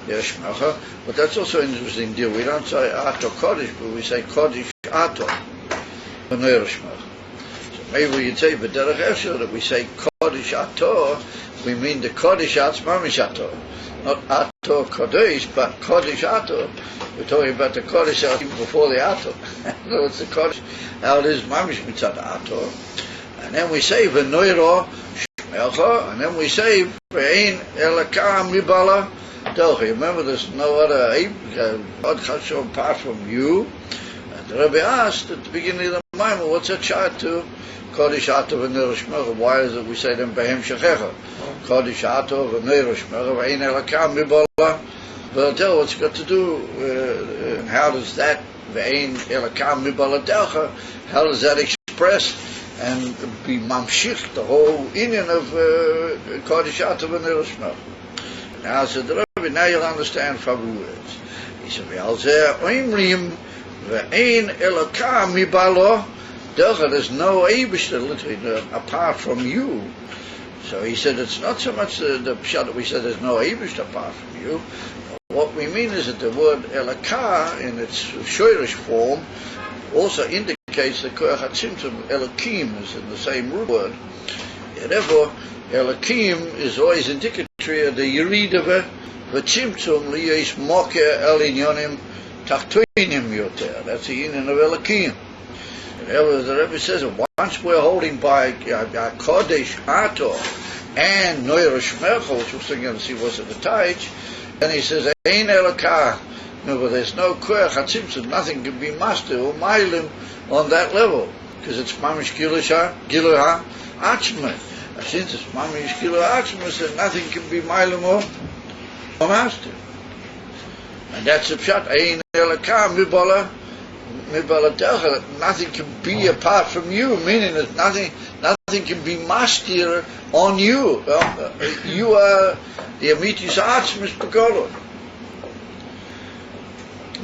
Yeshmacha. But that's also an interesting deal. We don't say Ator Kodesh, but we say Kodesh Ator V'Noiro Yeshmacha. Maybe we could say, but that we say Kodesh Ator, we mean the Kodesh Atzmamish Ator. Not Ator Kodesh, but Kodesh Ator. We're talking about the Kodesh even before the Ator. No, it's the Kodesh, how it is Mamish Mitzad Ator. And then we say, V'noiro Shmelcha, and then we say, V'ein Elakam Mibala Delchi. Remember, there's no other God Chashon apart from you. And the Rebbe asked at the beginning of the Maimah, what's a chart to Kodesh Ator V'Noiro Shmelcha? Why is it we say them Behem Shechecha? Kodesh Ator V'Noiro Shmelcha V'ein Elakam Mibala. But I'll tell you what's got to do, and how does that V'ein Elakam Mibala Delcha, how does that express and be mamshich, the whole inyan of Kodesh Ator V'Noiro Shmelcha? Now, said the Rebbe, now you'll understand from the words. He said, V'al Zeh Oimrim Ve'ein Elokah mibalo. There's no Eibishter literally apart from you. So he said it's not so much the pshat that we said there's no Eibishter apart from you. What we mean is that the word Elokah in its shoirish form also indicates the koach hatzimtzum. Elokim is in the same root word. Therefore, Elokim is always indicatory of the Yerida v'tzimtzum liyesh moker el inyonim tachtoinim yoter. That's the union of Elokim. The Rebbe says that once we're holding by Kodesh Ator and Noyer Shmercha, which we're going to see what's at the Taich, and he says, Ein Elokah. No, but there's no koach hatzimtzum, nothing can be master or mailim on that level, because it's mamish gilu ha'atzmah. Since it's mamish gilu ha'atzmah, so nothing can be mailim or master. And that's the pshat. Ein Elokah mibala decha. Nothing can be apart from you, meaning that nothing can be master on you. You are the amitis atzmah begolot.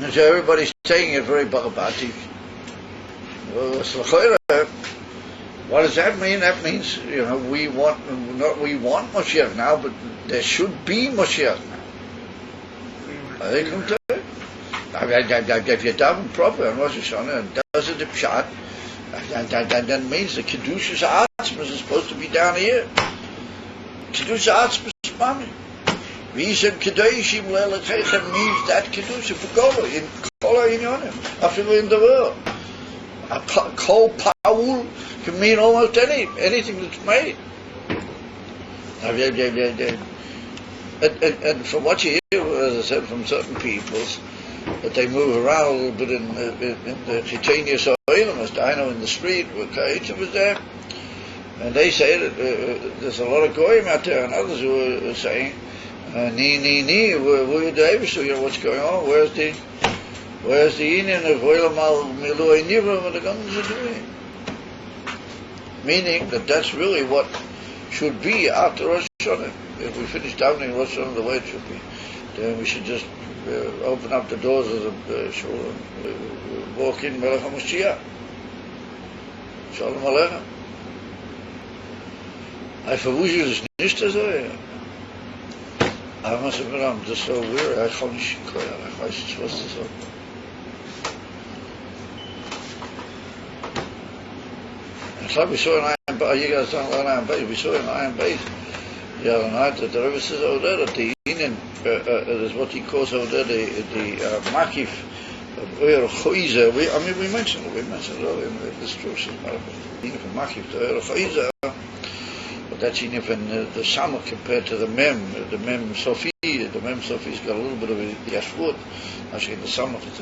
And so everybody's taking it very barabatic. What does that mean? That means, we want Moshiach now, but there should be Moshiach now. I think I'm telling you. If you're davening proper on Rosh Hashanah and does it the pshat, that means the Kedushas Atzmas is supposed to be down here. Kedushas Atzmas is mami. V'yisem Kedoshim le'elokechem means that Kedusha v'golo in kol ha'inyonim, after in the world. A kol paul can mean almost anything that's made. And from what you hear, as I said, from certain peoples, that they move around a little bit in the Chitanius Oilam, I know in the street where Kaitza was there, and they say that there's a lot of goyim out there, and others who are saying, what's going on? Where's the union of Oilam al Milui Nivra what the guns are doing? Meaning that that's really what should be after Rosh Hashanah. If we finish davening Rosh Hashanah the way it should be, then we should just open up the doors of the shul and walk in Melech HaMashiach. Shalom Aleichem. I verwusje dus niet te zeggen. I must admit, I'm just so weary. I can't cry. I weiß nicht, was das soll. Ich glaube, we saw in Iron Bay. You guys don't learn Iron Bay. We saw in Iron Bay the other night that the Rebbe says over there that the union is what he calls over there the makif of Eure Choize. We mentioned it earlier in the instructions. The union from makif to Eure Choize. But that's union from the Samech compared to the Mem Sofi. The Mem Sofi's got a little bit of a yashvut. Actually, the Samech is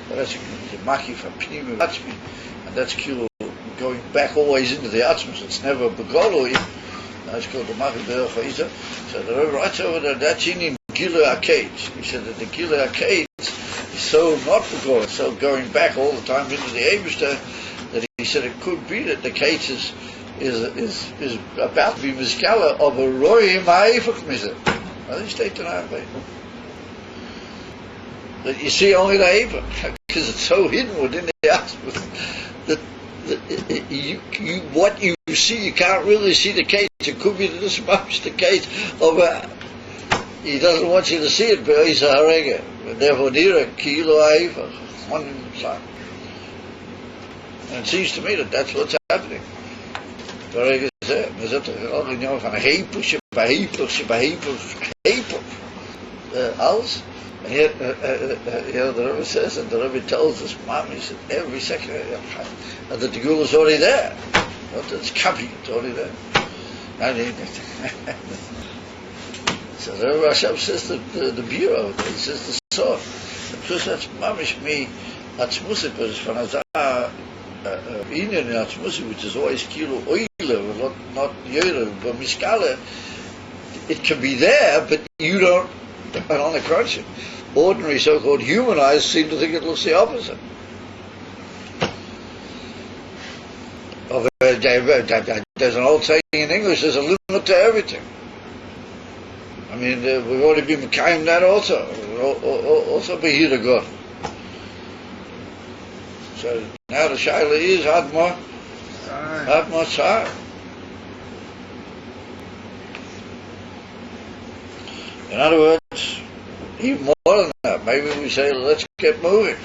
that's the makif of Pnim Atzmi, and that's kilo going back always into the Atzmos. It's never begolo. That's called the makif Eure Choize. So the Rebbe writes over there, that's in Gilu HaKetz. He said that the Gilu HaKetz is so not begolo, so going back all the time into the Eibishter, that he said it could be that the Ketz is about to be miskala of a roim ha'ifach mizeh. I think state tonight, that you see only the ha'ifach, because it's so hidden within the Atzmos that what you see, you can't really see the case. It could be this much the case of he doesn't want you to see it, but he's a harega. Therefore, near a kilo ha'ifach, one side. And it seems to me that that's what's happening. We zitten al in van hepeltje bij hepel, alles. And here, the Rebbe says, and the Rebbe tells us, Mom, he said, every second, and that the gula is already there. Not that it's coming, it's already there. So the Rebbe Hashem says the bureau, he says the sword. And plus that's mamish me, atzmusik, but it's from Azar, Indian atzmusik, which is always kilo oile, not yoyle, but miskale. It can be there, but you don't, and on the crunch, ordinary so-called human eyes seem to think it looks the opposite. There's an old saying in English, there's a limit to everything. I mean, we've already been kind that also be here to God. So now the shaila is Adma Tzar. In other words, even more than that, maybe we say, let's get moving.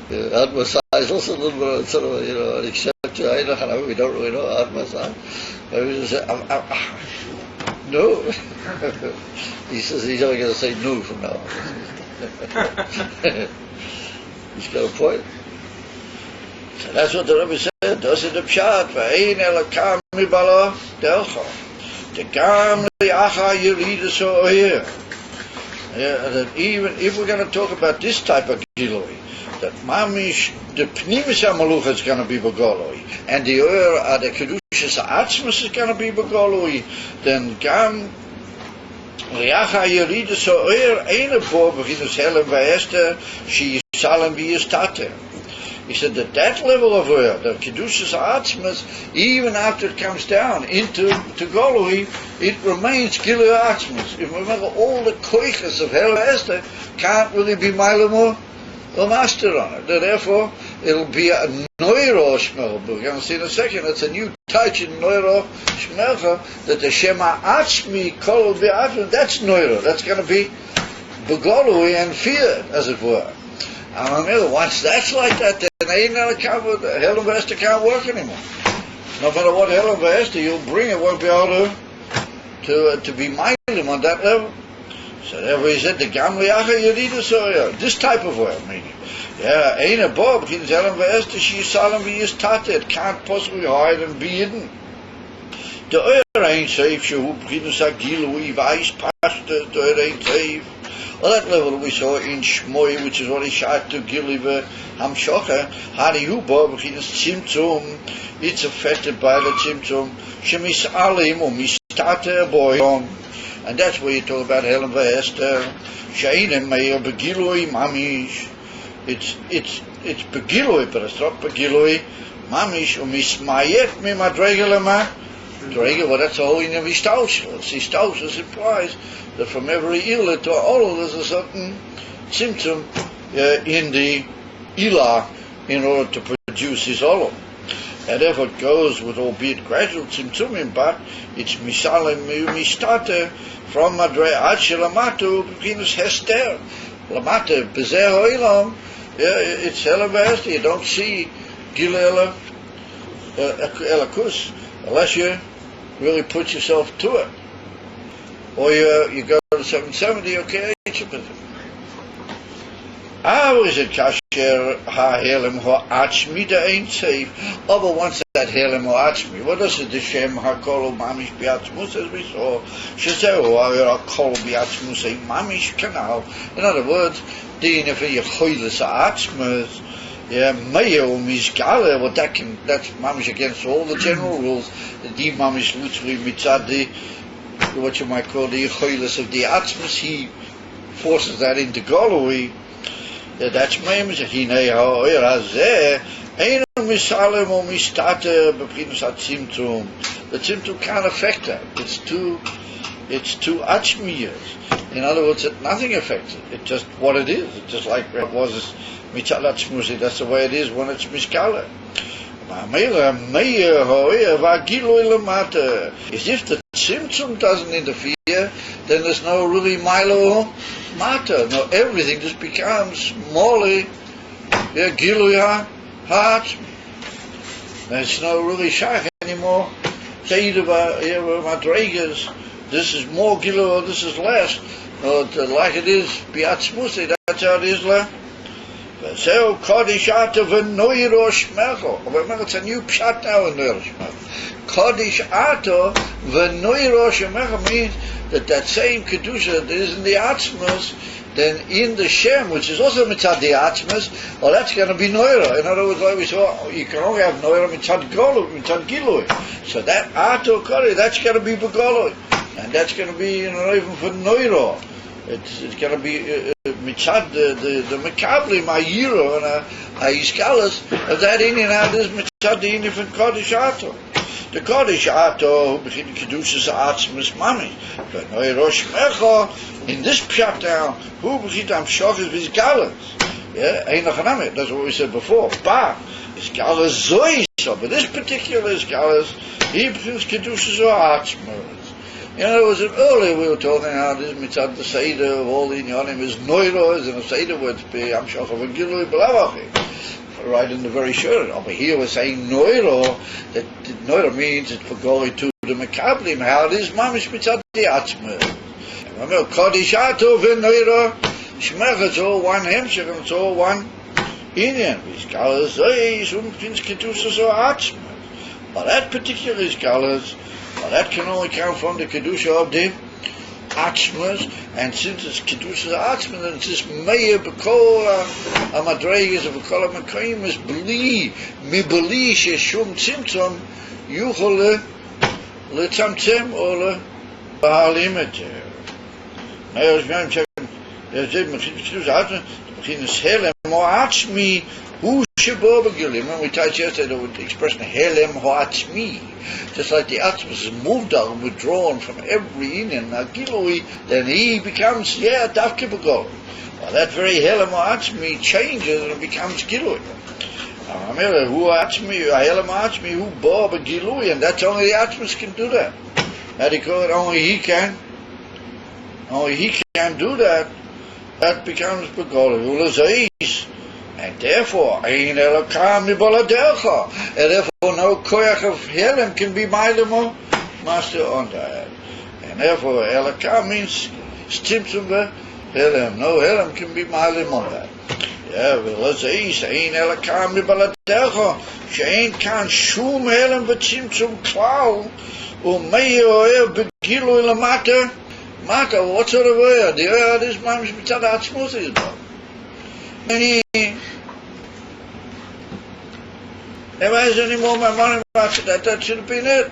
Adma Tzar is also a little bit sort of, an exception. We don't really know Adma Tzar. Maybe we say, no. He says he's only going to say no from now on. He's got a point. So that's what the Rebbe said. Das ist der Pshat. Ve'ein elakam mibala delcha. Tekam li'acha yerida so'oyer. That even if we're going to talk about this type of giloi, that mamish, the pnimis ha'maluch is going to be begoloi, and the oyer, the kedushas ha'atzmus is going to be begoloi, then gam li'acha yerida so'oyer eine bo beginnes helen va'ester she yisalem v'yistate. He said that level of oil, the kedushas ha'atzmus, even after it comes down into goloi, it remains gilui ha'atzmus. If remember, all the koiches of helen va'ester can't really be mailamor or master on it. Therefore, it'll be a neuro shmelcha. We're going to see in a second. It's a new touch in neuro shmelcha that the shema atzmi kol be'atzmi. That's neuro. That's going to be begolui and feared, as it were. And remember, once that's like that, then ain't gonna cover. Helen Vester can't work anymore. No matter what Helen Vester you'll bring, it won't be able to be minded on that level. So therefore he said the gamli acha yerida soya. This type of oil, meaning, ain't a bob. He Helen Vester she salam v'yistate. It can't possibly hide and be hidden. The oil ain't safe. Shehu b'chinas hagilui v'ais pashta. The oil ain't safe. Well, that level we saw in Shmoi, which is what he shot to Giliva Hamshocha, Harihuba, b'chinas tzimtzum. It's affected by the tzimtzum. Shemis alim or mistate boyom. And that's where you talk about Helen Vester. Shainim meir begiloi mamish. It's begiloi, but it's not begiloi mamish. Umismayet mi madregelema. Well, that's the whole in of Istaushus. Istaushus implies that from every ila to all there's a certain symptom in the ila in order to produce his olam. And therefore it goes with, albeit gradual symptomim, but it's misalim mistate from madre ad shelamatu b'chinas hester lamate bezeh ho'ilam. It's helav. You don't see gil elakus unless you really put yourself to it, or you go to 770. Okay, is it kasher ha-helem ha-achmi ain't safe. But once that helem ha-achmi, what does it? The shem ha-kol mamish biatzmus, as we saw. Shezeu ha-kol biatzmus a mamish canal. In other words, the if you choiles ha-achmus, mayo misgale, well that's mamish against all the general rules. The mamish literally mitzadi, what you might call the choiles of the atzmus, he forces that into goloi. That's mamish. Hinei ha'oyer hazeh ein misalem or mistate b'chinas hatzimtzum. The tzimtzum can't affect that. It's too achmiyas. In other words, nothing affects it. It's just what it is. It's just like it was mitzad atzmusi. That's the way it is when it's miskala. As if the tzimtzum doesn't interfere, then there's no really milo mata. No, everything just becomes morally giluya ha'atzmi. There's no really shach anymore. Say madregas. This is more gilu or this is less. No, like it is biatzmusi. That's how it is left. So Kodesh Ato v'noiro shmecho. Remember, it's a new pshat now in noiro shmecho. Kodesh Ato v'noiro shmecho means that same kedusha that is in the atzmus, then in the shem, which is also mitzad the atzmus, well, that's going to be noiro. In other words, like we saw, you can only have noiro mitzad gilui. So that Ato Kodesh, that's going to be begolui, and that's going to be even for noiro. It's going to be mitzad the mekabli ma'yiro and ha'iskalus of that Indian out is mitzad the Indian from Kodesh Ato. The Kodesh Ato who kedushas atzmus mami. But no Rosh Mecha in this pshat now who b'chit am shochas v'izgalus. Yeah, Ein Lachanami, that's what we said before. But Isgalus Zois, but this particular Isgalus, he brings Kedushas or Atzmos. You know, it was earlier we were talking how this mitzad the Seder of all the Inyanim is Noiros, and the Seder words be Amshach of Gilui B'Lavachi. Right in the very short. Over here we're saying Noiro, that Noiro means it's for going to the Mekablim, how it is Mamish mitzad the Atzmos. Remember, Kodishato v'Noiro, Shmech, it's all one Hemshech, and it's all one Inyan. V'Isgalus Zois, Prince Kedushas or Atzmos. But that particular Isgalus, well, that can only come from the Kedusha of the Atzmos, and since it's Kedusha Atzmos, then it's this Meir B'kol HaMadregas of B'kol HaMekayim is B'li, Mi Sheshum Tzimtzum, Yuchol L'Tzamtzem or L'Bahalim Eter. Now, as we check, there's a Kedusha Atzmos, B'chinas Helem Mo'atzmi, Hu Shebo B'Gilim, and we touched yesterday the expression Helem Ho'atzmi. Just like the Atzmos is moved out and withdrawn from every Inyan, Gilui, then he becomes, Davke B'Gol. Well, that very Helem Atzmi changes and it becomes Gilui. Hu Atzmi, Helem Atzmi, Hu Bo B'Gilui, and that's only the Atzmos can do that. How do you call it? Only he can do that. That becomes B'Gol. Hu L'Zais. And therefore, Ein Elokam Miboladercha, and therefore no koyach of Helem can be Mailemo master on that. And therefore, Elokam means Stimtzum Helem. No Helem can be Mailemo on that. Yeah, well, let's say, Ein Elokam Miboladercha, Shein Kan Shum Helem V'Tzimtzum Klau, U'Meir Oer B'Gilu Lamata, Mata, what sort of Oer? The Oer is Mamish Mitzad Atzmos is about. Never has any more my money about that. That should have been it.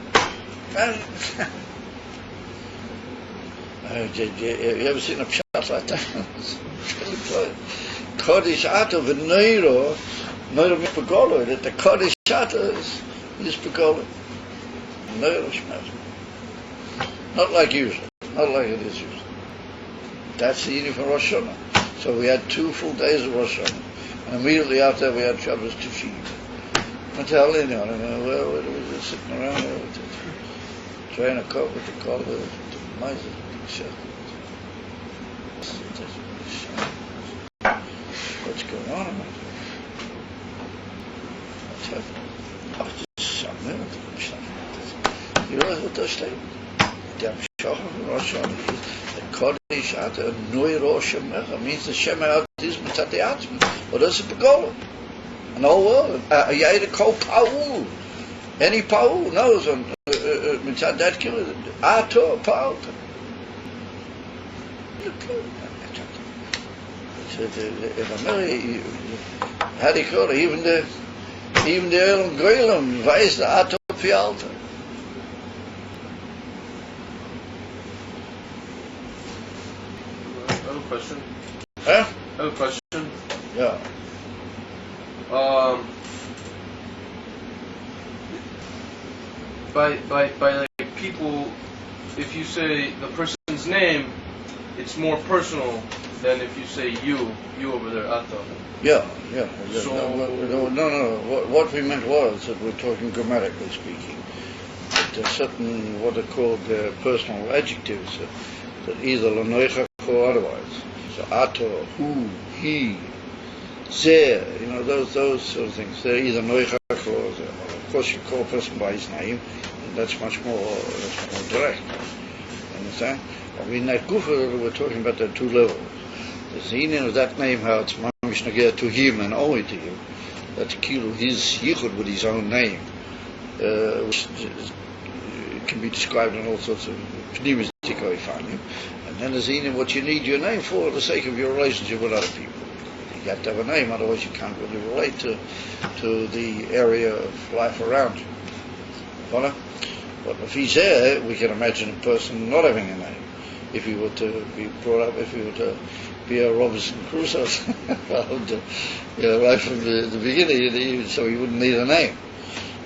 Have you ever seen a shot like that? Kodesh Ato v'Neiro, Neiro Mipagolo, that the Kodesh Ato is Pagolo. Neiro Shmaz. Not like usual. Not like it is usual. That's the evening for Rosh Hashanah. So we had 2 full days of Rosh Hashanah. And immediately after we had Shabbos Tushim. I tell you, well, we were sitting around there trying to cope with the call the mice. What's going on? You realize what they're saying? The Kodesh Ata Noiro Shemecha means the Shemecha is Mitzad the Atzmos. What does it begolem? An whole world. Yair Kol Paul. Any Paul knows on Mitzad that killer. Ato Paul. How do you call it? Even the Elam Goylam weiß the Ato Pialta. Question. Huh? I have a question. Yeah. By like people, if you say the person's name, it's more personal than if you say you over there, Ato. Yeah. So no. What we meant was that we're talking grammatically speaking. That there's certain what are called personal adjectives that either l'noichach or otherwise. So Ato, who, he, zeh, those sort of things. They're either noichach or of course you call a person by his name, and that's much more direct. Understand? I mean, that gufa we're talking about, there are 2 levels. There's the meaning of that name, how it's mamish nageh to him and only to him. That's kilu his yichud with his own name, which can be described in all sorts of pnimis finding. And then there's in what you need your name for the sake of your relationship with other people. You have to have a name, otherwise you can't really relate to the area of life around you. But if he's there, we can imagine a person not having a name. If he were to be brought up, if he were to be a Robinson Crusoe, right from the beginning, so he wouldn't need a name.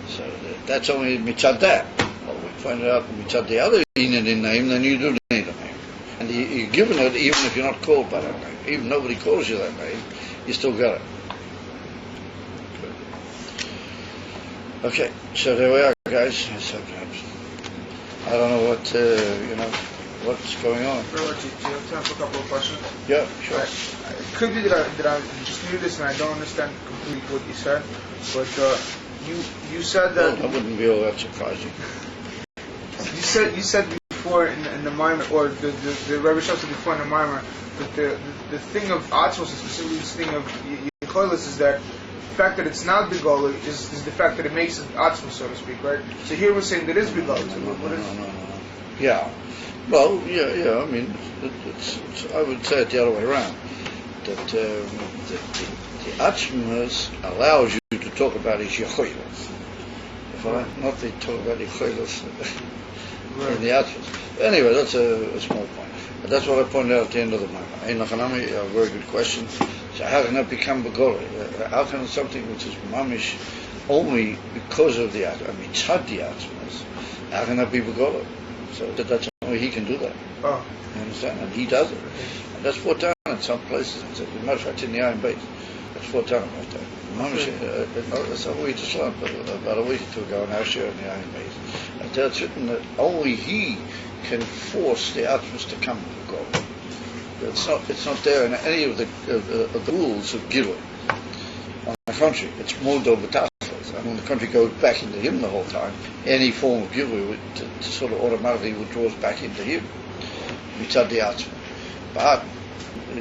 So that's only mitzad that. Well, we find out mitzad the other inyan in name, then you do need a name. And you're given it even if you're not called by that name. Even nobody calls you that name, you still got it. Okay, so there we are, guys. So I don't know what, what's going on. Do you have time for a couple of questions? Yeah, sure. It could be that I just knew this and I don't understand completely what you said, but you said that... Well, I wouldn't be all that surprising. You said before in the Mimer, or the Rebbe Shach said before in the Mimer, that the thing of Atzmos, specifically this thing of Yecholos, is that the fact that it's not Bigol is the fact that it makes it Atzmos, so to speak, right? So here we're saying that it is Bigol. No. Yeah. Well, yeah. I mean, I would say it the other way around. That the Atzmos allows you to talk about his Yecholos. Not they talk about Yecholos in the Atzmos. Anyway, that's a small point. But that's what I pointed out at the end of the Mimer. A very good question. So how can that become Begolah? How can something which is mamish only because of the mitzad the Atzmos, how can that be Begolah? So that's only he can do that. Oh. You understand? And he does it. And that's brought down in some places. As a matter of fact, in the Iron Base, that's brought down right there. Mamish, that's what we just learned about a week or two ago in our share in the Iron Base. And that's written that only he can force the Atzmos to come to Begolah. It's not there in any of the rules of Gilui. On the contrary, it's Modo B'Tachlis. And when the country goes back into him the whole time, any form of Gilui sort of automatically withdraws back into him. Mitzad the Atzmos. But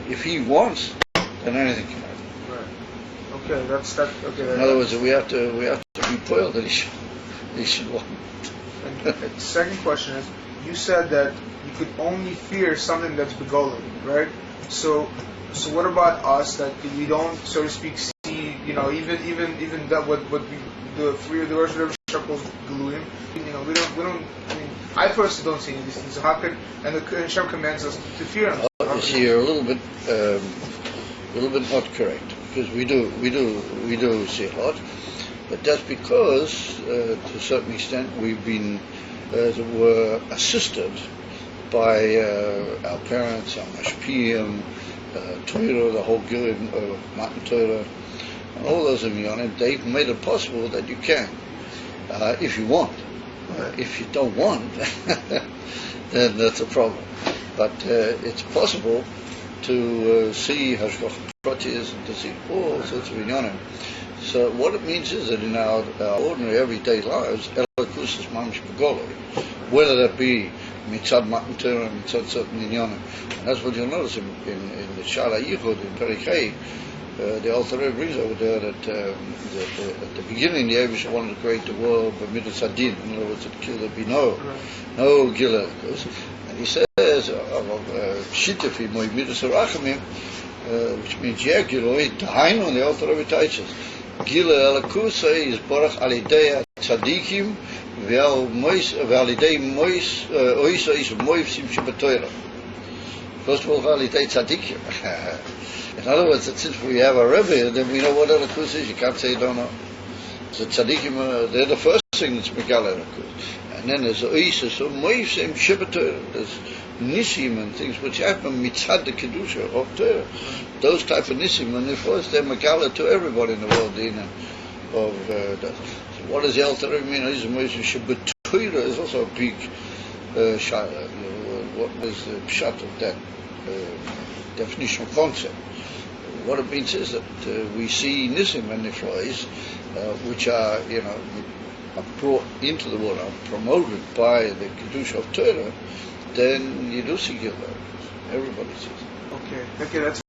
if he wants, then anything can happen. Right. Okay, that's that. Okay. In other words, we have to be poiled that he should want. And the second question is, you said that you could only fear something that's Begolim, right? So what about us that we don't, so to speak, see, even that what we, the rest of the circles Galuim, we don't. I mean, I personally don't see any of these things. So how could, and the Hashem commands us to fear him? You see, you're a little bit not correct, because we do see a lot, but that's because to a certain extent we've been, as it were, assisted by our parents, our mashpiyim, Torah, the whole Gilead, Matan Torah, and all those of Yonim. They've made it possible that you can, if you want. If you don't want, then that's a problem. But it's possible to see Hashgach Pratis and to see all sorts of Yonim. So what it means is that in our ordinary everyday lives, Elokus is mamish Begolah, whether that be mitzad Matan Torah and mitzad certain inyanim. And that's what you'll notice in the Shala Yichud in Perikei. The Alter Rebbe brings over there that at the beginning the Eibush wanted to create the world by midas hadin. In other words, there be no Gila. And he says, Shitafi moi midas harachamim, which means Giloi, Tahainu, and the Alter Rebbe teaches. Gila Elakusa is Borach Alidei Tzadikim, Validei Mois, Oisa is Moivsim Shabatoira. First of all, Validei Tzadikim. In other words, that since we have a Rebbe, then we know what Elakus is. You can't say you don't know. So Tzadikim, they're the first thing that's Megal Elakus. And then there's Oisa, so Moivsim Shabatoira. There's Nisim and things which happen mitzad the kedusha of Torah. Those type of Nisim, and of course they're megala to everybody in the world. Of that. So what does the Alter Rebbe mean? Shabbat is also a big shayla. What is the pshat of that definitional concept? What it means is that we see Nisim and Niflois, which are brought into the world, are promoted by the kedusha of Torah. Then you do see Gilad. Everybody sees it. Okay, that's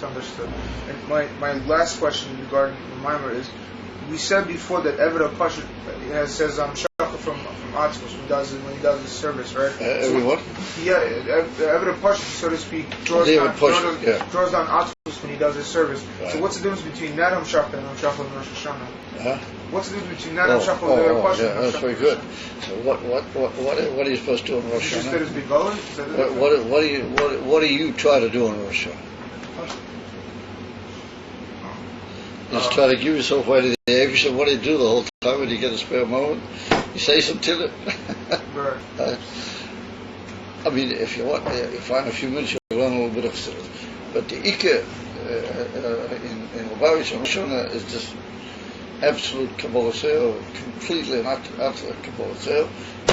understood. And my last question regarding the Mimer is, we said before that Eved Pasha says Shachar from Atzmos when he does his service, right? Everyone? Yeah, Eved Pasha, so to speak, draws down Atzmos when he does his service. Right. So what's the difference between that Shachar and Shachar and Rosh Hashanah? What's the difference between that Shachar and Eved Pasha? Yeah, that's very good. So what are you supposed to do on Rosh Hashanah? You just did his Bigolin? What do you try to do on Rosh Hashanah? Just try to give yourself away to the Eibush. What do you do the whole time when you get a spare moment? You say some Tehillim. Right. I mean, if you want, you find a few minutes, you'll learn a little bit of Chassidus. But the Ike in Lubavitch and Rosh Hashanah is just absolute Kabbalah Seo, completely and utter Kabbalah Seo,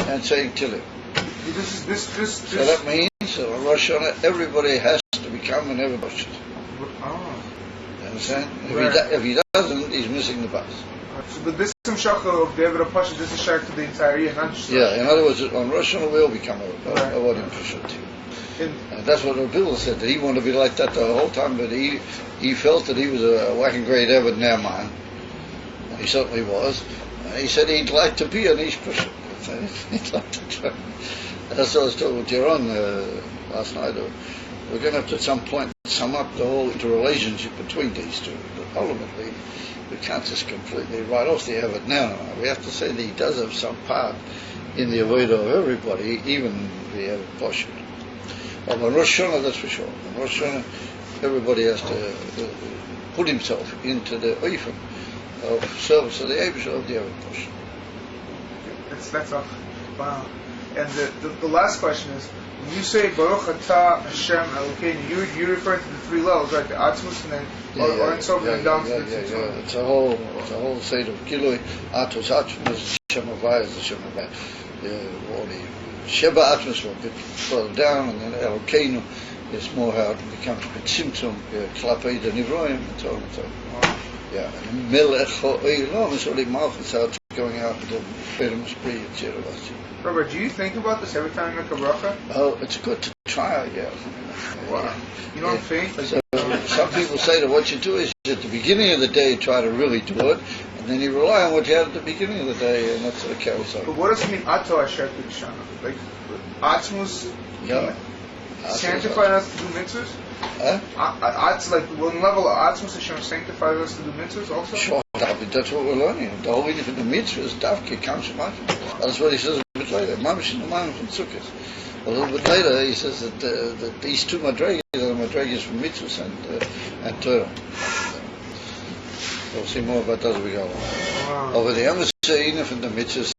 and saying Tillim. So that means that on Rosh Hashanah everybody has to become an everybody. Oh. You understand? Right. If he doesn't, he's missing the bus. So the this Shachar of the Eved Pasha, this is shared to the entire year, not just. Yeah, in other words, on Rosh Hashanah we all become a Avodim Pashut. And that's what the Bill said, that he wanted to be like that the whole time, but he felt that he was a whacking great Eved Naaman. And he certainly was. And he said he'd like to be an Ish Pashut. He'd like to try. That's what I was talking with Yaron last night. We're going to have to at some point sum up the whole interrelationship between these two. But ultimately, we can't just completely write off the Eved now. We have to say that he does have some part in the Avodah of everybody, even the Eved Pashut. Well, on Rosh Hashanah, that's for sure. On Rosh Hashanah, everybody has to put himself into the oifen of service of the Eibush of the Eved Pashut. That's all. Wow. And the last question is, when you say Baruch Atah Hashem Elokeinu, you're referring to the three levels, right? The Atzmus and then or and so and down to the Tzitz. It's a whole state of Kilui, Atos Atzmus, Hashem Havai, Hashem Havai. All the Sheba Atzmus will be further down, and then Elokeinu is more how it becomes Tzimtzum, Klapei the Nivroim, and so on and so on. Yeah, and Melech Ha'olam is only Malchus out going out to the Berim Spree, etc. Robert, do you think about this every time you make a bracha? Oh, it's good to try, yeah. Wow. You don't think? So, some people say that what you do is at the beginning of the day you try to really do it, and then you rely on what you had at the beginning of the day, and that's what it carries on. But what does it mean, Ato Asher Kishana? Like, Atzmus sanctified us to do mitzvahs? Like, one level of Atzmus Hashem sanctified us to do mitzvahs also? Sure, that's what we're learning. The whole idea of the mitzvahs, Davke comes from Atzmus. That's what he says a bit later. Mamish in the Mamish from Sukkot. A little bit later, he says that these two madrigas are the madrigas from mitzvahs and Torah. We'll see more about that as we go on. Wow. Over the Amos from the mitzvahs,